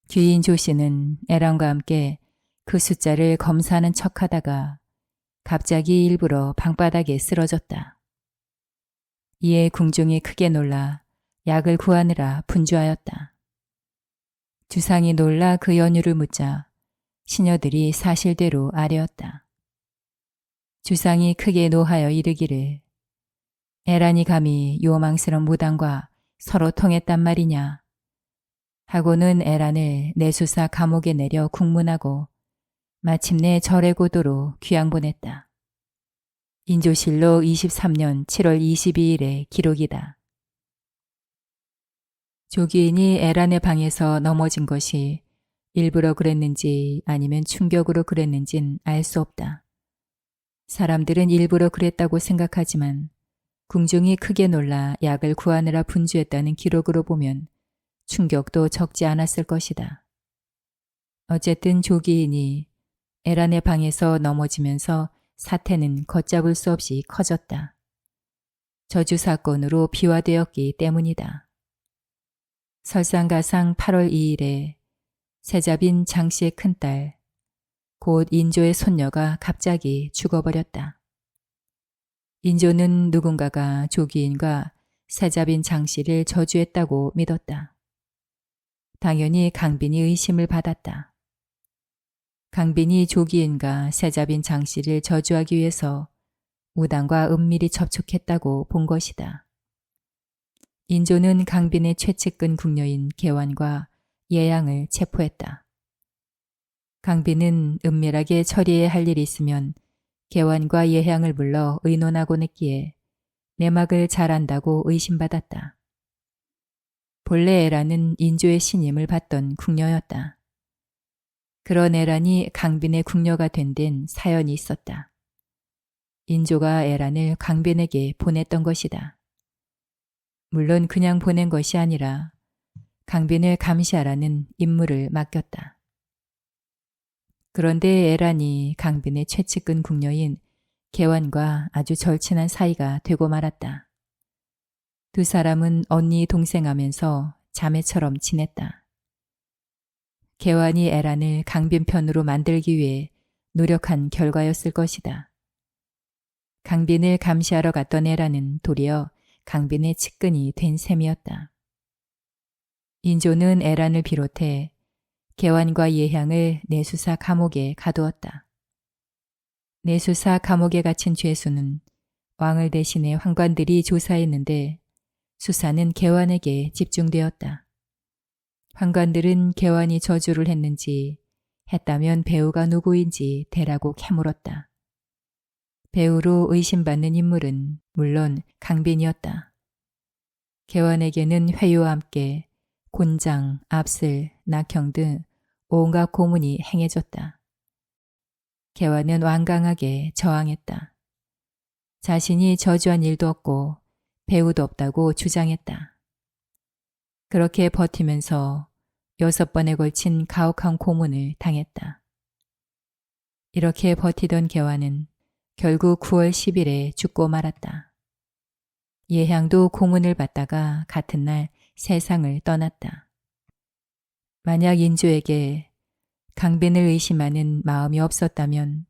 귀인 조씨는 에란과 함께 그 숫자를 검사하는 척하다가 갑자기 일부러 방바닥에 쓰러졌다. 이에 궁중이 크게 놀라 약을 구하느라 분주하였다. 주상이 놀라 그 연유를 묻자 시녀들이 사실대로 아뢰었다. 주상이 크게 노하여 이르기를 에란이 감히 요망스런 무당과 서로 통했단 말이냐 하고는 에란을 내수사 감옥에 내려 국문하고 마침내 절의 고도로 귀양보냈다. 인조실록 23년 7월 22일의 기록이다. 조기인이 에란의 방에서 넘어진 것이 일부러 그랬는지 아니면 충격으로 그랬는진 알 수 없다. 사람들은 일부러 그랬다고 생각하지만 궁중이 크게 놀라 약을 구하느라 분주했다는 기록으로 보면 충격도 적지 않았을 것이다. 어쨌든 조기인이 에란의 방에서 넘어지면서 사태는 걷잡을 수 없이 커졌다. 저주 사건으로 비화되었기 때문이다. 설상가상 8월 2일에 세자빈 장씨의 큰딸, 곧 인조의 손녀가 갑자기 죽어버렸다. 인조는 누군가가 조기인과 세자빈 장씨를 저주했다고 믿었다. 당연히 강빈이 의심을 받았다. 강빈이 조기인과 세자빈 장씨를 저주하기 위해서 무당과 은밀히 접촉했다고 본 것이다. 인조는 강빈의 최측근 궁녀인 개완과 예양을 체포했다. 강빈은 은밀하게 처리해야 할 일이 있으면 개완과 예향을 불러 의논하곤 했기에 내막을 잘 안다고 의심받았다. 본래 에란은 인조의 신임을 받던 궁녀였다. 그런 에란이 강빈의 궁녀가 된 데는 사연이 있었다. 인조가 에란을 강빈에게 보냈던 것이다. 물론 그냥 보낸 것이 아니라 강빈을 감시하라는 임무를 맡겼다. 그런데 에란이 강빈의 최측근 궁녀인 개완과 아주 절친한 사이가 되고 말았다. 두 사람은 언니 동생하면서 자매처럼 지냈다. 개완이 에란을 강빈 편으로 만들기 위해 노력한 결과였을 것이다. 강빈을 감시하러 갔던 에란은 도리어 강빈의 측근이 된 셈이었다. 인조는 에란을 비롯해 개완과 예향을 내수사 감옥에 가두었다. 내수사 감옥에 갇힌 죄수는 왕을 대신해 환관들이 조사했는데 수사는 개완에게 집중되었다. 환관들은 개완이 저주를 했는지 했다면 배우가 누구인지 대라고 캐물었다. 배우로 의심받는 인물은 물론 강빈이었다. 개완에게는 회유와 함께 곤장, 압슬, 낙형 등 온갖 고문이 행해졌다. 개완은 완강하게 저항했다. 자신이 저주한 일도 없고 배우도 없다고 주장했다. 그렇게 버티면서 6번에 걸친 가혹한 고문을 당했다. 이렇게 버티던 개완은 결국 9월 10일에 죽고 말았다. 예향도 고문을 받다가 같은 날 세상을 떠났다. 만약 인조에게 강빈을 의심하는 마음이 없었다면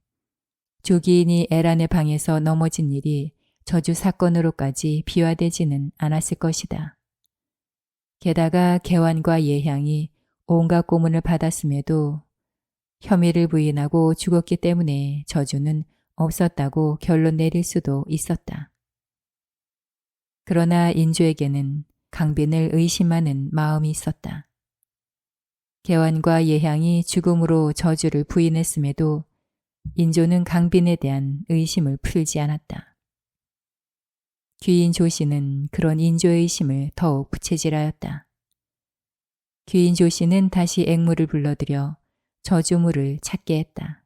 조기인이 에란의 방에서 넘어진 일이 저주 사건으로까지 비화되지는 않았을 것이다. 게다가 개완과 예향이 온갖 고문을 받았음에도 혐의를 부인하고 죽었기 때문에 저주는 없었다고 결론 내릴 수도 있었다. 그러나 인조에게는 강빈을 의심하는 마음이 있었다. 개완과 예향이 죽음으로 저주를 부인했음에도 인조는 강빈에 대한 의심을 풀지 않았다. 귀인 조씨는 그런 인조의 의심을 더욱 부채질하였다. 귀인 조씨는 다시 앵무를 불러들여 저주물을 찾게 했다.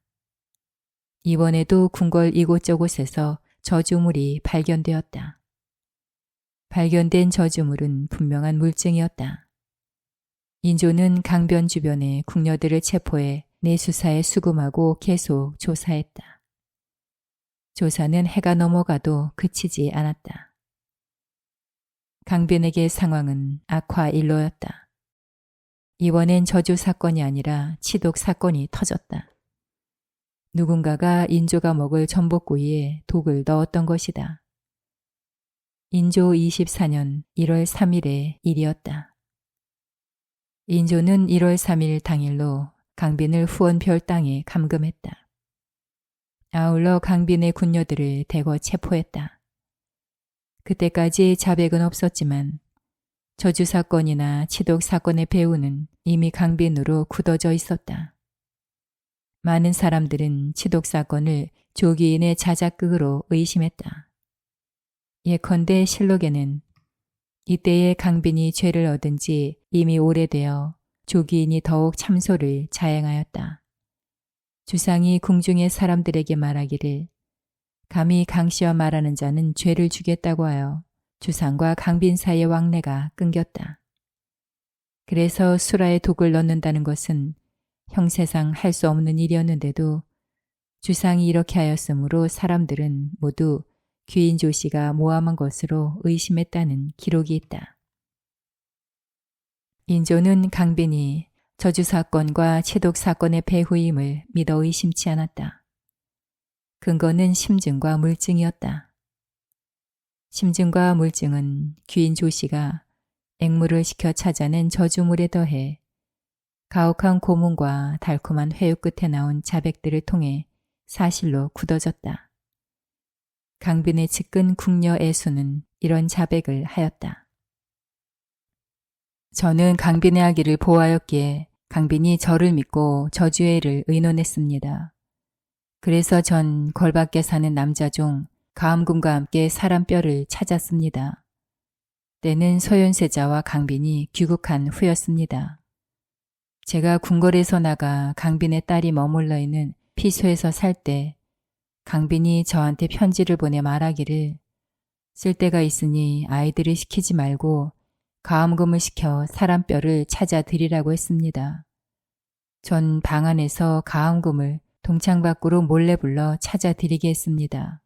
이번에도 궁궐 이곳저곳에서 저주물이 발견되었다. 발견된 저주물은 분명한 물증이었다. 인조는 강변 주변의 궁녀들을 체포해 내수사에 수금하고 계속 조사했다. 조사는 해가 넘어가도 그치지 않았다. 강빈에게 상황은 악화일로였다. 이번엔 저주 사건이 아니라 치독 사건이 터졌다. 누군가가 인조가 먹을 전복구이에 독을 넣었던 것이다. 인조 24년 1월 3일의 일이었다. 인조는 1월 3일 당일로 강빈을 후원별 땅에 감금했다. 아울러 강빈의 군녀들을 대거 체포했다. 그때까지 자백은 없었지만 저주 사건이나 치독 사건의 배후는 이미 강빈으로 굳어져 있었다. 많은 사람들은 치독 사건을 조기인의 자작극으로 의심했다. 예컨대 실록에는 이때에 강빈이 죄를 얻은 지 이미 오래되어 조기인이 더욱 참소를 자행하였다. 주상이 궁중의 사람들에게 말하기를 감히 강씨와 말하는 자는 죄를 주겠다고 하여 주상과 강빈 사이의 왕래가 끊겼다. 그래서 수라에 독을 넣는다는 것은 형세상 할 수 없는 일이었는데도 주상이 이렇게 하였으므로 사람들은 모두 귀인 조씨가 모함한 것으로 의심했다는 기록이 있다. 인조는 강빈이 저주 사건과 치독 사건의 배후임을 믿어 의심치 않았다. 근거는 심증과 물증이었다. 심증과 물증은 귀인 조씨가 앵무를 시켜 찾아낸 저주물에 더해 가혹한 고문과 달콤한 회유 끝에 나온 자백들을 통해 사실로 굳어졌다. 강빈의 측근 궁녀 애수는 이런 자백을 하였다. 저는 강빈의 아기를 보호하였기에 강빈이 저를 믿고 저주애를 의논했습니다. 그래서 전 걸밖에 사는 남자 중 가암군과 함께 사람 뼈를 찾았습니다. 때는 소현세자와 강빈이 귀국한 후였습니다. 제가 궁궐에서 나가 강빈의 딸이 머물러 있는 피소에서 살 때 강빈이 저한테 편지를 보내 말하기를 쓸 데가 있으니 아이들을 시키지 말고 가암금을 시켜 사람 뼈를 찾아 드리라고 했습니다. 전 방 안에서 가암금을 동창 밖으로 몰래 불러 찾아 드리게 했습니다.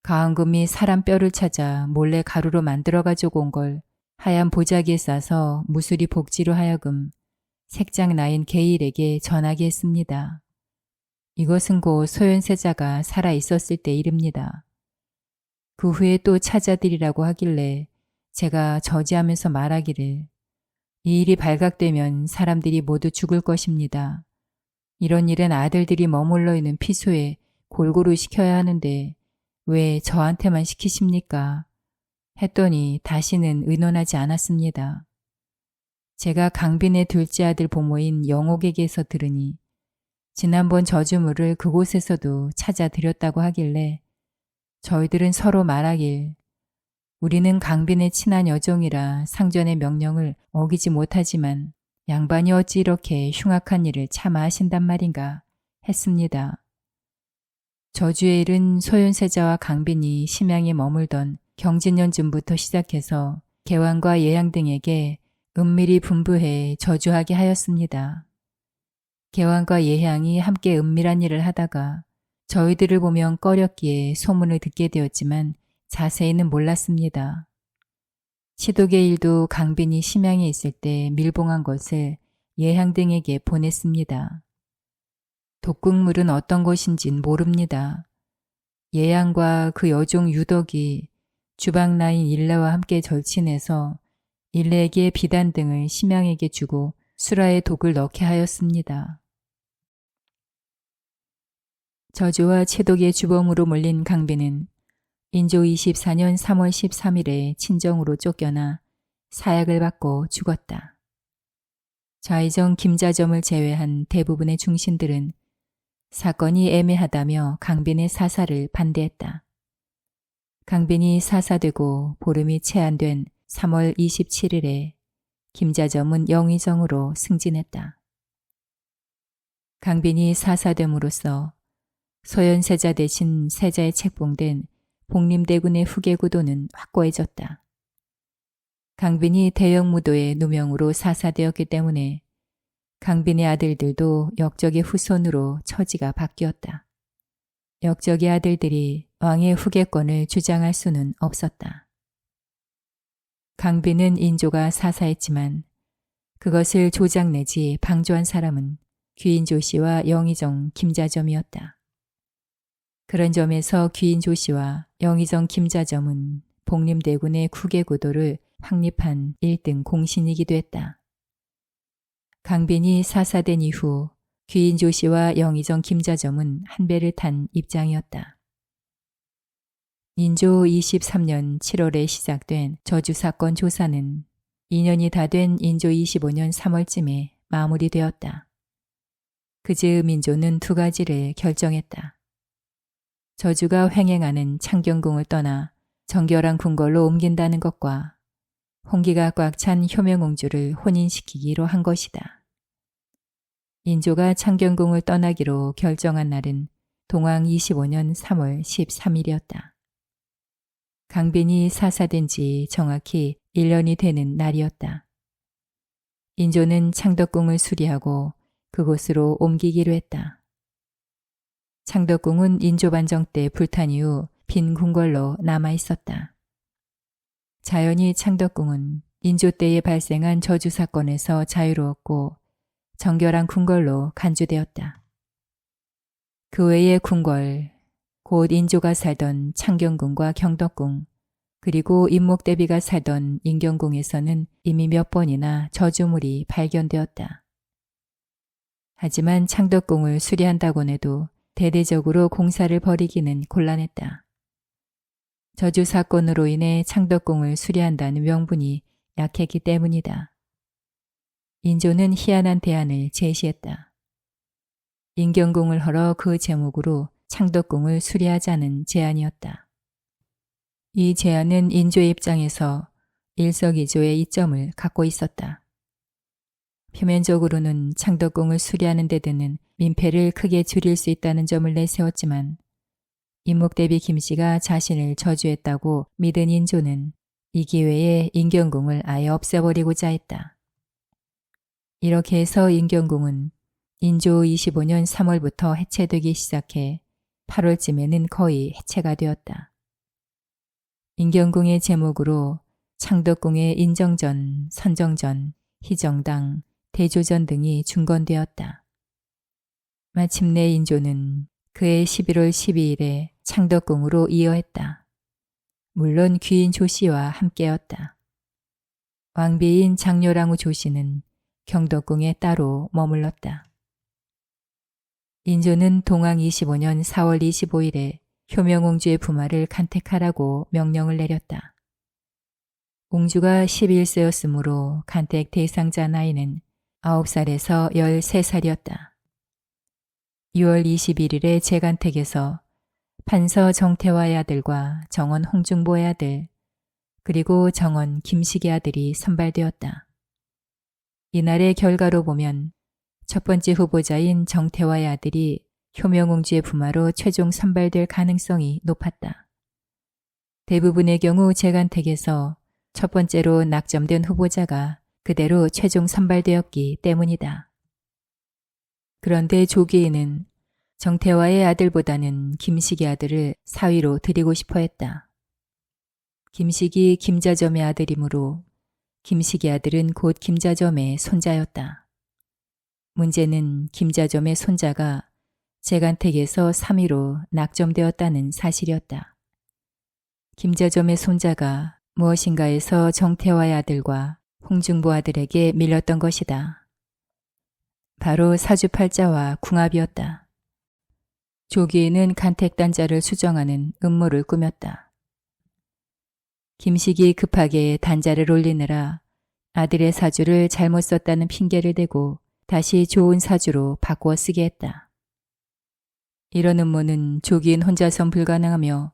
가암금이 사람 뼈를 찾아 몰래 가루로 만들어 가지고 온 걸 하얀 보자기에 싸서 무수리 복지로 하여금 색장 나인 게일에게 전하게 했습니다. 이것은 곧 소현세자가 살아 있었을 때 일입니다. 그 후에 또 찾아드리라고 하길래 제가 저지하면서 말하기를 이 일이 발각되면 사람들이 모두 죽을 것입니다. 이런 일은 아들들이 머물러 있는 피소에 골고루 시켜야 하는데 왜 저한테만 시키십니까? 했더니 다시는 의논하지 않았습니다. 제가 강빈의 둘째 아들 보모인 영옥에게서 들으니 지난번 저주물을 그곳에서도 찾아드렸다고 하길래 저희들은 서로 말하길 우리는 강빈의 친한 여종이라 상전의 명령을 어기지 못하지만 양반이 어찌 이렇게 흉악한 일을 참아 하신단 말인가 했습니다. 저주의 일은 소현세자와 강빈이 심양에 머물던 경진년쯤부터 시작해서 개왕과 예양 등에게 은밀히 분부해 저주하게 하였습니다. 개왕과 예향이 함께 은밀한 일을 하다가 저희들을 보면 꺼렸기에 소문을 듣게 되었지만 자세히는 몰랐습니다. 치독의 일도 강빈이 심양에 있을 때 밀봉한 것을 예향 등에게 보냈습니다. 독극물은 어떤 것인진 모릅니다. 예향과 그 여종 유덕이 주방라인 일레와 함께 절친해서 일레에게 비단 등을 심양에게 주고 수라에 독을 넣게 하였습니다. 저주와 치독의 주범으로 몰린 강빈은 인조 24년 3월 13일에 친정으로 쫓겨나 사약을 받고 죽었다. 좌의정 김자점을 제외한 대부분의 중신들은 사건이 애매하다며 강빈의 사사를 반대했다. 강빈이 사사되고 보름이 채 안 된 3월 27일에 김자점은 영의정으로 승진했다. 강빈이 사사됨으로써 소현세자 대신 세자에 책봉된 복림대군의 후계 구도는 확고해졌다. 강빈이 대영무도의 누명으로 사사되었기 때문에 강빈의 아들들도 역적의 후손으로 처지가 바뀌었다. 역적의 아들들이 왕의 후계권을 주장할 수는 없었다. 강빈은 인조가 사사했지만 그것을 조작 내지 방조한 사람은 귀인조씨와 영의정 김자점이었다. 그런 점에서 귀인조씨와 영의정 김자점은 복림대군의 후계구도를 확립한 1등 공신이기도 했다. 강빈이 사사된 이후 귀인 조씨와 영의정 김자점은 한 배를 탄 입장이었다. 인조 23년 7월에 시작된 저주 사건 조사는 2년이 다 된 인조 25년 3월쯤에 마무리되었다. 그즈음 인조는 두 가지를 결정했다. 저주가 횡행하는 창경궁을 떠나 정결한 궁궐로 옮긴다는 것과 홍기가 꽉 찬 효명옹주를 혼인시키기로 한 것이다. 인조가 창경궁을 떠나기로 결정한 날은 동왕 25년 3월 13일이었다. 강빈이 사사된 지 정확히 1년이 되는 날이었다. 인조는 창덕궁을 수리하고 그곳으로 옮기기로 했다. 창덕궁은 인조반정 때 불탄 이후 빈 궁궐로 남아 있었다. 자연히 창덕궁은 인조 때에 발생한 저주 사건에서 자유로웠고 정결한 궁궐로 간주되었다. 그 외의 궁궐, 곧 인조가 살던 창경궁과 경덕궁, 그리고 임목대비가 살던 인경궁에서는 이미 몇 번이나 저주물이 발견되었다. 하지만 창덕궁을 수리한다곤 해도 대대적으로 공사를 벌이기는 곤란했다. 저주 사건으로 인해 창덕궁을 수리한다는 명분이 약했기 때문이다. 인조는 희한한 대안을 제시했다. 인경궁을 헐어 그 제목으로 창덕궁을 수리하자는 제안이었다. 이 제안은 인조의 입장에서 일석이조의 이점을 갖고 있었다. 표면적으로는 창덕궁을 수리하는 데 드는 민폐를 크게 줄일 수 있다는 점을 내세웠지만 임목대비 김씨가 자신을 저주했다고 믿은 인조는 이 기회에 인경궁을 아예 없애버리고자 했다. 이렇게 해서 인경궁은 인조 25년 3월부터 해체되기 시작해 8월쯤에는 거의 해체가 되었다. 인경궁의 제목으로 창덕궁의 인정전, 선정전, 희정당, 대조전 등이 중건되었다. 마침내 인조는 그해 11월 12일에 창덕궁으로 이어했다. 물론 귀인 조씨와 함께였다. 왕비인 장렬왕후 조씨는 경덕궁에 따로 머물렀다. 인조는 동왕 25년 4월 25일에 효명옹주의 부마를 간택하라고 명령을 내렸다. 옹주가 11세였으므로 간택 대상자 나이는 9살에서 13살이었다. 6월 21일에 재간택에서 판서 정태화의 아들과 정원 홍중보의 아들, 그리고 정원 김식의 아들이 선발되었다. 이날의 결과로 보면 첫 번째 후보자인 정태화의 아들이 효명옹주의 부마로 최종 선발될 가능성이 높았다. 대부분의 경우 재간택에서 첫 번째로 낙점된 후보자가 그대로 최종 선발되었기 때문이다. 그런데 조기인은 정태화의 아들보다는 김식의 아들을 사위로 드리고 싶어 했다. 김식이 김자점의 아들이므로 김식의 아들은 곧 김자점의 손자였다. 문제는 김자점의 손자가 재간택에서 3위로 낙점되었다는 사실이었다. 김자점의 손자가 무엇인가에서 정태화의 아들과 홍중보 아들에게 밀렸던 것이다. 바로 사주팔자와 궁합이었다. 조기에는 간택단자를 수정하는 음모를 꾸몄다. 김식이 급하게 단자를 올리느라 아들의 사주를 잘못 썼다는 핑계를 대고 다시 좋은 사주로 바꾸어 쓰게 했다. 이런 음모는 조기인 혼자선 불가능하며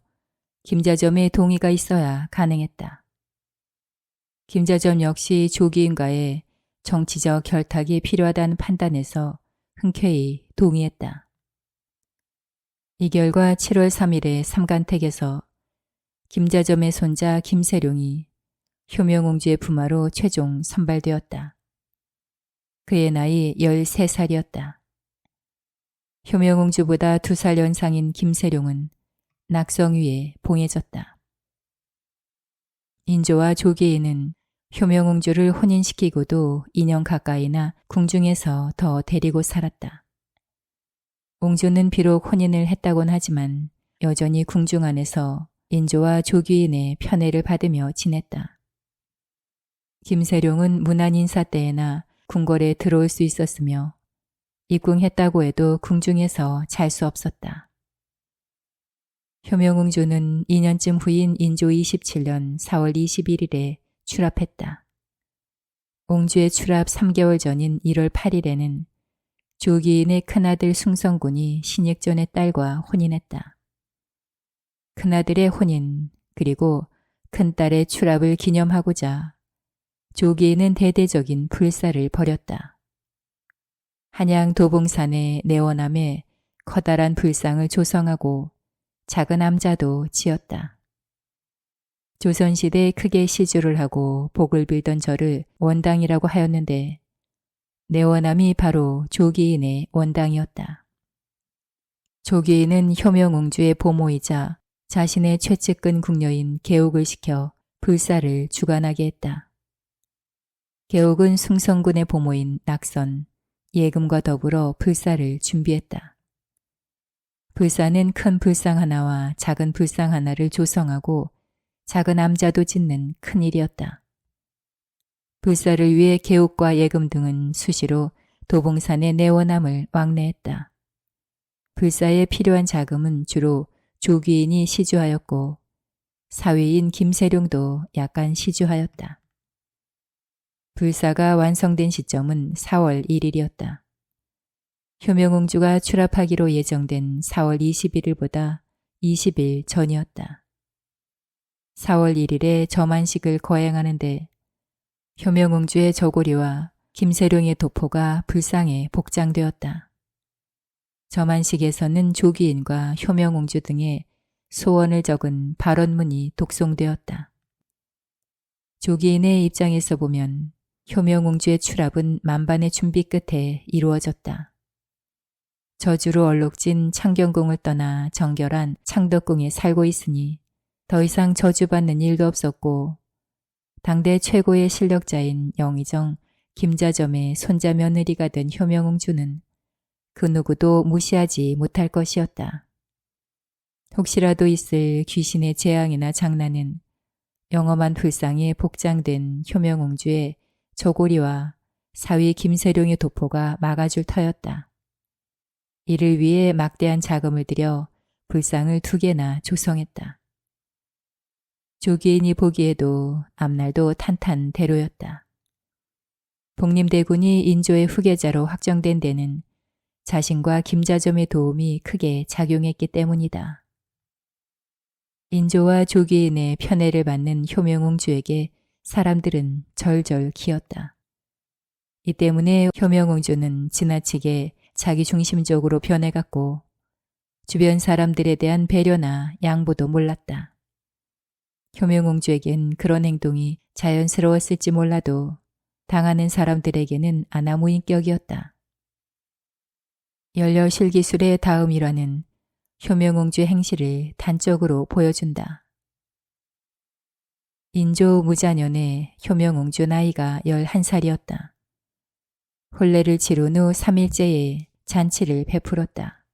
김자점의 동의가 있어야 가능했다. 김자점 역시 조기인과의 정치적 결탁이 필요하다는 판단에서 흔쾌히 동의했다. 이 결과 7월 3일에 삼간택에서 김자점의 손자 김세룡이 효명옹주의 부마로 최종 선발되었다. 그의 나이 13살이었다. 효명옹주보다 2살 연상인 김세룡은 낙성 위에 봉해졌다. 인조와 조계인은 효명옹주를 혼인시키고도 2년 가까이나 궁중에서 더 데리고 살았다. 옹주는 비록 혼인을 했다곤 하지만 여전히 궁중 안에서 인조와 조귀인의 편애를 받으며 지냈다. 김세룡은 문안 인사 때에나 궁궐에 들어올 수 있었으며 입궁했다고 해도 궁중에서 잘 수 없었다. 효명옹주는 2년쯤 후인 인조 27년 4월 21일에 출합했다. 옹주의 출합 3개월 전인 1월 8일에는 조기인의 큰아들 숭성군이 신익전의 딸과 혼인했다. 큰아들의 혼인 그리고 큰딸의 출합을 기념하고자 조기인은 대대적인 불사를 벌였다. 한양 도봉산의 내원암에 커다란 불상을 조성하고 작은 암자도 지었다. 조선시대에 크게 시주를 하고 복을 빌던 절을 원당이라고 하였는데 내원암이 바로 조기인의 원당이었다. 조기인은 효명옹주의 보모이자 자신의 최측근 궁녀인 개옥을 시켜 불사를 주관하게 했다. 개옥은 숭성군의 보모인 낙선, 예금과 더불어 불사를 준비했다. 불사는 큰 불상 하나와 작은 불상 하나를 조성하고 작은 암자도 짓는 큰 일이었다. 불사를 위해 개옥과 예금 등은 수시로 도봉산의 내원암을 왕래했다. 불사에 필요한 자금은 주로 조기인이 시주하였고 사위인 김세룡도 약간 시주하였다. 불사가 완성된 시점은 4월 1일이었다. 효명옹주가 출합하기로 예정된 4월 21일보다 20일 전이었다. 4월 1일에 점안식을 거행하는데 효명옹주의 저고리와 김세룡의 도포가 불상에 복장되었다. 점안식에서는 조기인과 효명옹주 등의 소원을 적은 발언문이 독송되었다. 조기인의 입장에서 보면 효명옹주의 출합은 만반의 준비 끝에 이루어졌다. 저주로 얼룩진 창경궁을 떠나 정결한 창덕궁에 살고 있으니 더 이상 저주받는 일도 없었고 당대 최고의 실력자인 영의정 김자점의 손자 며느리가 된 효명옹주는 그 누구도 무시하지 못할 것이었다. 혹시라도 있을 귀신의 재앙이나 장난은 영험한 불상에 복장된 효명옹주의 저고리와 사위 김세룡의 도포가 막아줄 터였다. 이를 위해 막대한 자금을 들여 불상을 2개나 조성했다. 조기인이 보기에도 앞날도 탄탄대로였다. 복림대군이 인조의 후계자로 확정된 데는 자신과 김자점의 도움이 크게 작용했기 때문이다. 인조와 조기인의 편애를 받는 효명옹주에게 사람들은 절절 기었다. 이 때문에 효명옹주는 지나치게 자기중심적으로 변해갔고 주변 사람들에 대한 배려나 양보도 몰랐다. 효명옹주에겐 그런 행동이 자연스러웠을지 몰라도 당하는 사람들에게는 아나무인격이었다. 연려실기술의 다음 일화는 효명옹주의 행실을 단적으로 보여준다. 인조 무자년에 효명옹주 나이가 11살이었다. 혼례를 치룬 후 3일째에 잔치를 베풀었다.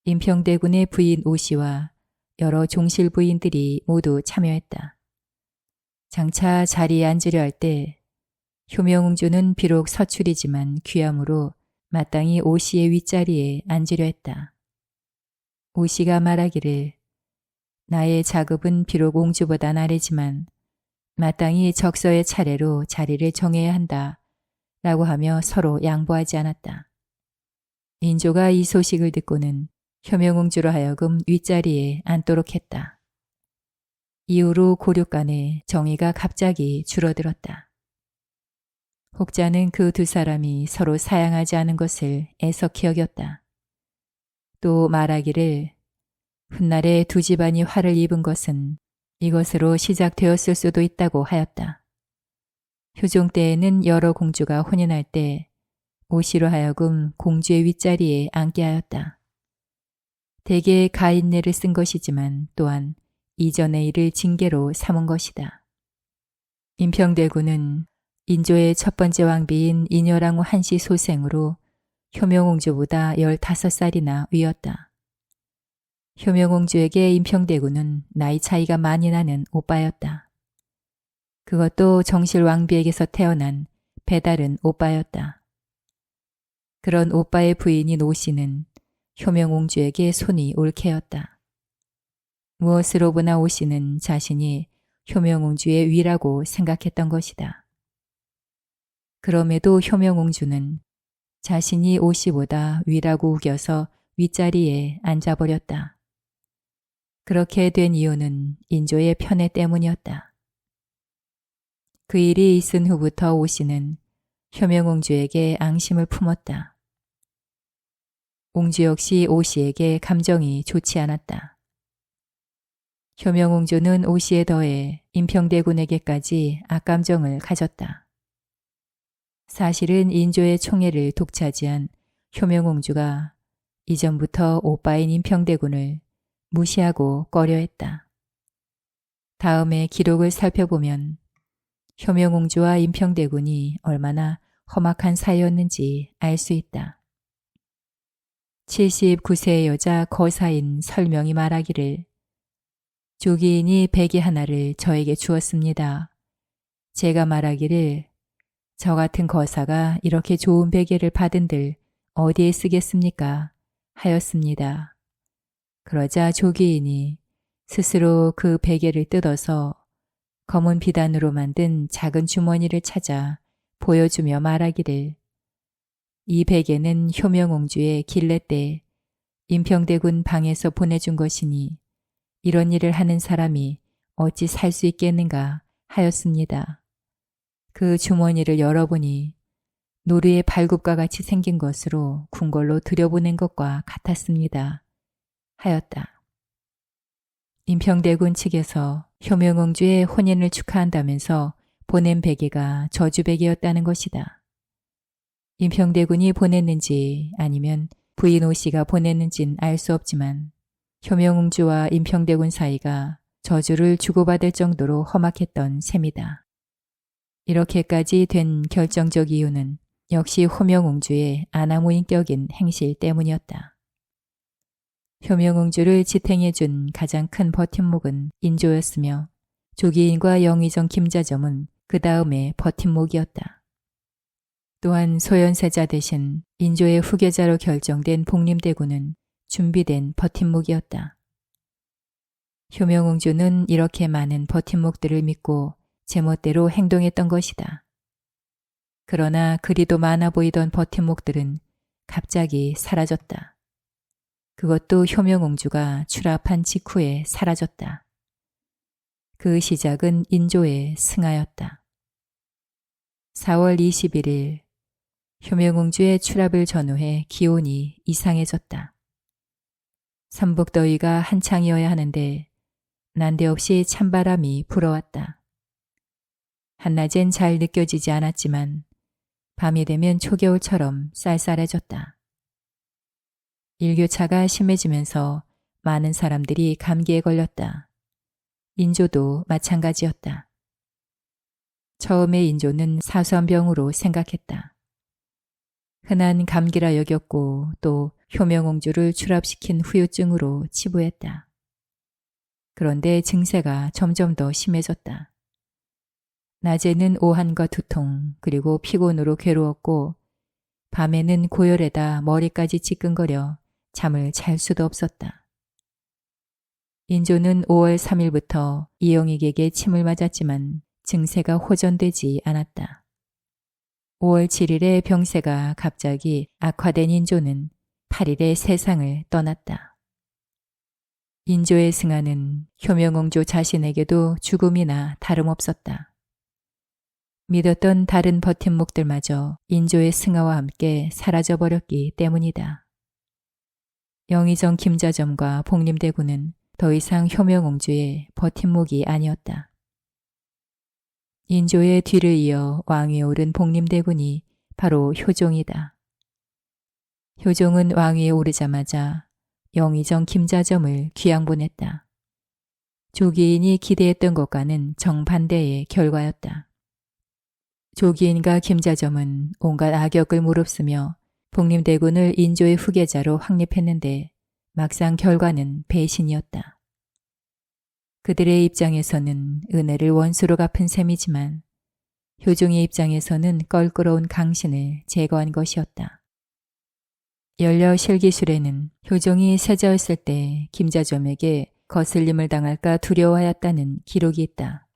임평대군의 부인 오씨와 여러 종실 부인들이 모두 참여했다. 장차 자리에 앉으려 할 때 효명옹주는 비록 서출이지만 귀함으로 마땅히 오씨의 윗자리에 앉으려 했다. 오씨가 말하기를 나의 자급은 비록 옹주보다 아래지만 마땅히 적서의 차례로 자리를 정해야 한다 라고 하며 서로 양보하지 않았다. 인조가 이 소식을 듣고는 효명옹주로 하여금 윗자리에 앉도록 했다. 이후로 고륙 간의 정의가 갑자기 줄어들었다. 혹자는 그 2사람이 서로 사양하지 않은 것을 애석히 여겼다. 또 말하기를 훗날에 2 집안이 화를 입은 것은 이것으로 시작되었을 수도 있다고 하였다. 효종 때에는 여러 공주가 혼인할 때 오씨로 하여금 공주의 윗자리에 앉게 하였다. 대개 가인례를 쓴 것이지만 또한 이전의 일을 징계로 삼은 것이다. 임평대군은 인조의 첫 번째 왕비인 인여랑후 한씨 소생으로 효명옹주보다 15살이나 위였다. 효명옹주에게 임평대군은 나이 차이가 많이 나는 오빠였다. 그것도 정실 왕비에게서 태어난 배다른 오빠였다. 그런 오빠의 부인인 오씨는 효명옹주에게 손이 올케였다. 무엇으로 보나 오씨는 자신이 효명옹주의 위라고 생각했던 것이다. 그럼에도 효명옹주는 자신이 오씨보다 위라고 우겨서 윗자리에 앉아버렸다. 그렇게 된 이유는 인조의 편애 때문이었다. 그 일이 있은 후부터 오씨는 효명옹주에게 앙심을 품었다. 옹주 역시 오씨에게 감정이 좋지 않았다. 효명옹주는 오씨에 더해 임평대군에게까지 악감정을 가졌다. 사실은 인조의 총애를 독차지한 효명옹주가 이전부터 오빠인 임평대군을 무시하고 꺼려했다. 다음에 기록을 살펴보면 효명옹주와 임평대군이 얼마나 험악한 사이였는지 알 수 있다. 79세의 여자 거사인 설명이 말하기를 조기인이 베개 하나를 저에게 주었습니다. 제가 말하기를 저 같은 거사가 이렇게 좋은 베개를 받은들 어디에 쓰겠습니까? 하였습니다. 그러자 조기인이 스스로 그 베개를 뜯어서 검은 비단으로 만든 작은 주머니를 찾아 보여주며 말하기를 이 베개는 효명옹주의 길래 때 임평대군 방에서 보내준 것이니 이런 일을 하는 사람이 어찌 살 수 있겠는가 하였습니다. 그 주머니를 열어보니 노루의 발굽과 같이 생긴 것으로 궁궐로 들여보낸 것과 같았습니다. 하였다. 임평대군 측에서 효명옹주의 혼인을 축하한다면서 보낸 베개가 저주베개였다는 것이다. 임평대군이 보냈는지 아니면 부인 오씨가 보냈는진 알 수 없지만 효명옹주와 임평대군 사이가 저주를 주고받을 정도로 험악했던 셈이다. 이렇게까지 된 결정적 이유는 역시 효명옹주의 아나무인격인 행실 때문이었다. 효명옹주를 지탱해준 가장 큰 버팀목은 인조였으며 조기인과 영의정 김자점은 그 다음에 버팀목이었다. 또한 소현세자 대신 인조의 후계자로 결정된 복림대군은 준비된 버팀목이었다. 효명옹주는 이렇게 많은 버팀목들을 믿고 제멋대로 행동했던 것이다. 그러나 그리도 많아 보이던 버팀목들은 갑자기 사라졌다. 그것도 효명옹주가 추락한 직후에 사라졌다. 그 시작은 인조의 승하였다. 4월 21일 효명옹주의 추락을 전후해 기온이 이상해졌다. 삼복더위가 한창이어야 하는데 난데없이 찬바람이 불어왔다. 한낮엔 잘 느껴지지 않았지만 밤이 되면 초겨울처럼 쌀쌀해졌다. 일교차가 심해지면서 많은 사람들이 감기에 걸렸다. 인조도 마찬가지였다. 처음에 인조는 사소한 병으로 생각했다. 흔한 감기라 여겼고 또 효명옹주를 추락시킨 후유증으로 치부했다. 그런데 증세가 점점 더 심해졌다. 낮에는 오한과 두통 그리고 피곤으로 괴로웠고 밤에는 고열에다 머리까지 찌끈거려 잠을 잘 수도 없었다. 인조는 5월 3일부터 이영익에게 침을 맞았지만 증세가 호전되지 않았다. 5월 7일에 병세가 갑자기 악화된 인조는 8일에 세상을 떠났다. 인조의 승하는 효명옹주 자신에게도 죽음이나 다름없었다. 믿었던 다른 버팀목들마저 인조의 승하와 함께 사라져버렸기 때문이다. 영의정 김자점과 복림대군은 더 이상 효명옹주의 버팀목이 아니었다. 인조의 뒤를 이어 왕위에 오른 복림대군이 바로 효종이다. 효종은 왕위에 오르자마자 영의정 김자점을 귀양보냈다. 조기인이 기대했던 것과는 정반대의 결과였다. 조기인과 김자점은 온갖 악역을 무릅쓰며 복림대군을 인조의 후계자로 확립했는데 막상 결과는 배신이었다. 그들의 입장에서는 은혜를 원수로 갚은 셈이지만 효종의 입장에서는 껄끄러운 강신을 제거한 것이었다. 연려 실기술에는 효종이 세자였을 때 김자점에게 거슬림을 당할까 두려워하였다는 기록이 있다.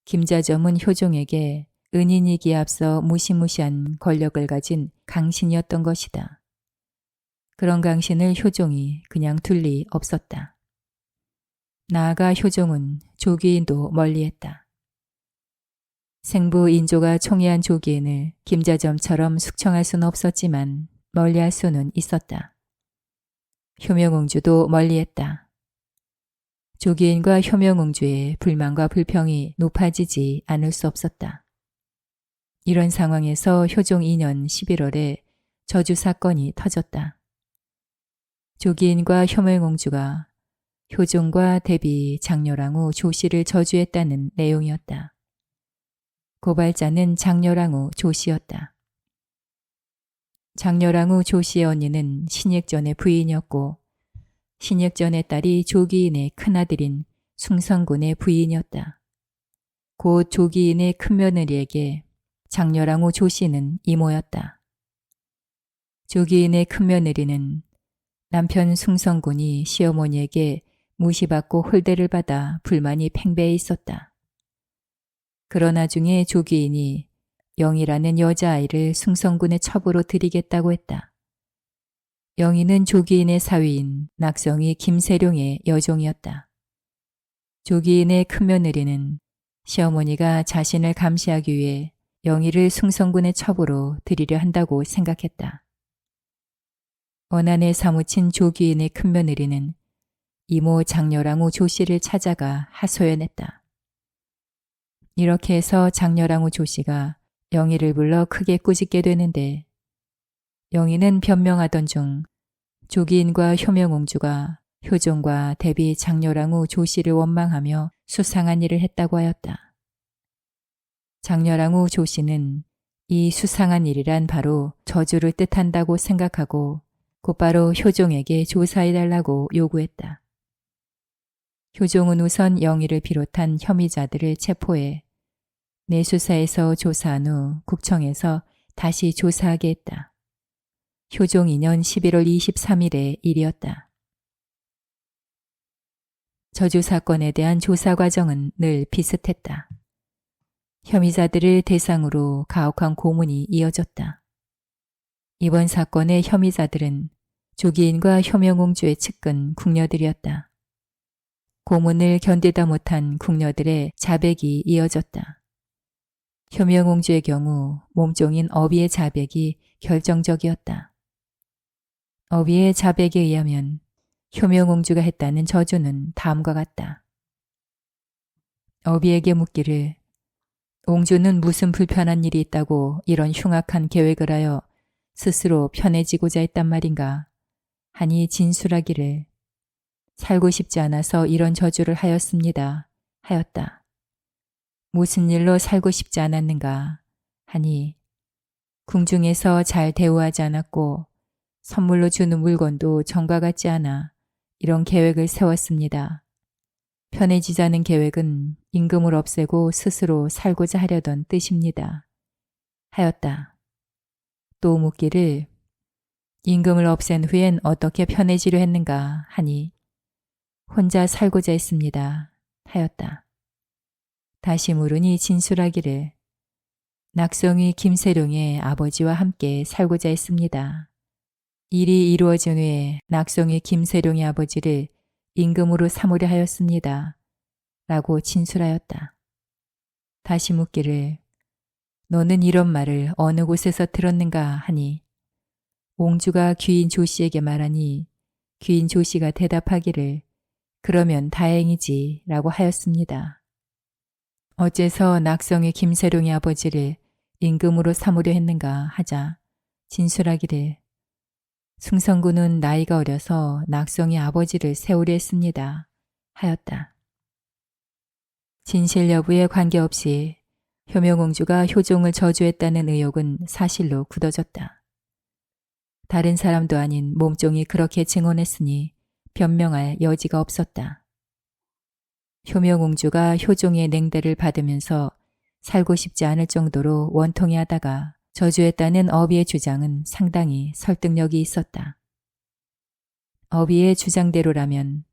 김자점은 효종에게 은인이기에 앞서 무시무시한 권력을 가진 강신이었던 것이다. 그런 강신을 효종이 그냥 둘 리 없었다. 나아가 효종은 조귀인도 멀리했다. 생부 인조가 총애한 조귀인을 김자점처럼 숙청할 수는 없었지만 멀리할 수는 있었다. 효명옹주도 멀리했다. 조귀인과 효명옹주의 불만과 불평이 높아지지 않을 수 없었다. 이런 상황에서 효종 2년 11월에 저주 사건이 터졌다. 조귀인과 효명옹주가 효종과 대비 장렬왕후 조씨를 저주했다는 내용이었다. 고발자는 장렬왕후 조씨였다. 장렬왕후 조씨의 언니는 신익전의 부인이었고 신익전의 딸이 조귀인의 큰아들인 숭성군의 부인이었다. 곧 조귀인의 큰며느리에게 장렬왕후 조씨는 이모였다. 조귀인의 큰며느리는 남편 숭성군이 시어머니에게 무시받고 홀대를 받아 불만이 팽배해 있었다. 그러나 중에 조귀인이 영희라는 여자아이를 숭성군의 첩으로 드리겠다고 했다. 영희는 조귀인의 사위인 낙성이 김세룡의 여종이었다. 조귀인의 큰며느리는 시어머니가 자신을 감시하기 위해 영희를 숭성군의 첩으로 드리려 한다고 생각했다. 원한에 사무친 조귀인의 큰며느리는 이모 장렬왕후 조씨를 찾아가 하소연했다. 이렇게 해서 장렬왕후 조씨가 영희를 불러 크게 꾸짖게 되는데 영희는 변명하던 중 조귀인과 효명옹주가 효종과 대비 장렬왕후 조씨를 원망하며 수상한 일을 했다고 하였다. 장렬왕후 조씨는 이 수상한 일이란 바로 저주를 뜻한다고 생각하고 곧바로 효종에게 조사해달라고 요구했다. 효종은 우선 영희를 비롯한 혐의자들을 체포해 내수사에서 조사한 후 국청에서 다시 조사하게 했다. 효종 2년 11월 23일의 일이었다. 저주 사건에 대한 조사 과정은 늘 비슷했다. 혐의자들을 대상으로 가혹한 고문이 이어졌다. 이번 사건의 혐의자들은 조귀인과 효명옹주의 측근 궁녀들이었다. 고문을 견디다 못한 궁녀들의 자백이 이어졌다. 효명옹주의 경우 몸종인 어비의 자백이 결정적이었다. 어비의 자백에 의하면 효명옹주가 했다는 저주는 다음과 같다. 어비에게 묻기를 옹주는 무슨 불편한 일이 있다고 이런 흉악한 계획을 하여 스스로 편해지고자 했단 말인가 하니 진술하기를 살고 싶지 않아서 이런 저주를 하였습니다 하였다. 무슨 일로 살고 싶지 않았는가 하니 궁중에서 잘 대우하지 않았고 선물로 주는 물건도 전과 같지 않아 이런 계획을 세웠습니다. 편해지자는 계획은 임금을 없애고 스스로 살고자 하려던 뜻입니다. 하였다. 또 묻기를 임금을 없앤 후엔 어떻게 편해지려 했는가 하니 혼자 살고자 했습니다. 하였다. 다시 물으니 진술하기를 낙성이 김세룡의 아버지와 함께 살고자 했습니다. 일이 이루어진 후에 낙성이 김세룡의 아버지를 임금으로 삼으려 하였습니다. 라고 진술하였다. 다시 묻기를 너는 이런 말을 어느 곳에서 들었는가 하니 옹주가 귀인 조씨에게 말하니 귀인 조씨가 대답하기를 그러면 다행이지 라고 하였습니다. 어째서 낙성이 김세룡의 아버지를 임금으로 삼으려 했는가 하자 진술하기를 숭성군은 나이가 어려서 낙성이 아버지를 세우려 했습니다. 하였다. 진실 여부에 관계없이 효명옹주가 효종을 저주했다는 의혹은 사실로 굳어졌다. 다른 사람도 아닌 몸종이 그렇게 증언했으니 변명할 여지가 없었다. 효명옹주가 효종의 냉대를 받으면서 살고 싶지 않을 정도로 원통해하다가 저주했다는 어비의 주장은 상당히 설득력이 있었다. 어비의 주장대로라면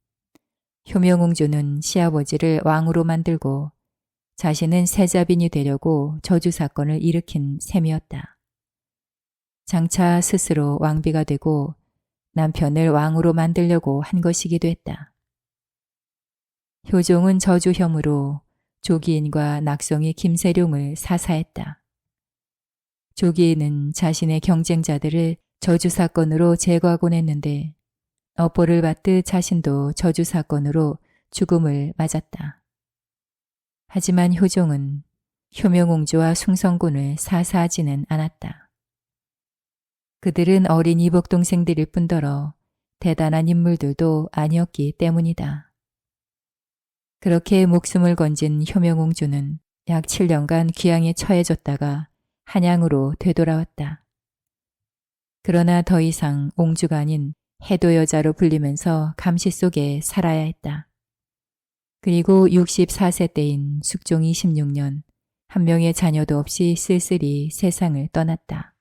효명옹주는 시아버지를 왕으로 만들고 자신은 세자빈이 되려고 저주 사건을 일으킨 셈이었다. 장차 스스로 왕비가 되고 남편을 왕으로 만들려고 한 것이기도 했다. 효종은 저주 혐의로 조기인과 낙성이 김세룡을 사사했다. 조기인은 자신의 경쟁자들을 저주 사건으로 제거하곤 했는데 업보를 받듯 자신도 저주 사건으로 죽음을 맞았다. 하지만 효종은 효명옹주와 숭성군을 사사하지는 않았다. 그들은 어린 이복 동생들일 뿐더러 대단한 인물들도 아니었기 때문이다. 그렇게 목숨을 건진 효명옹주는 약 7년간 귀양에 처해졌다가 한양으로 되돌아왔다. 그러나 더 이상 옹주가 아닌 해도 여자로 불리면서 감시 속에 살아야 했다. 그리고 64세 때인 숙종 26년 한 명의 자녀도 없이 쓸쓸히 세상을 떠났다.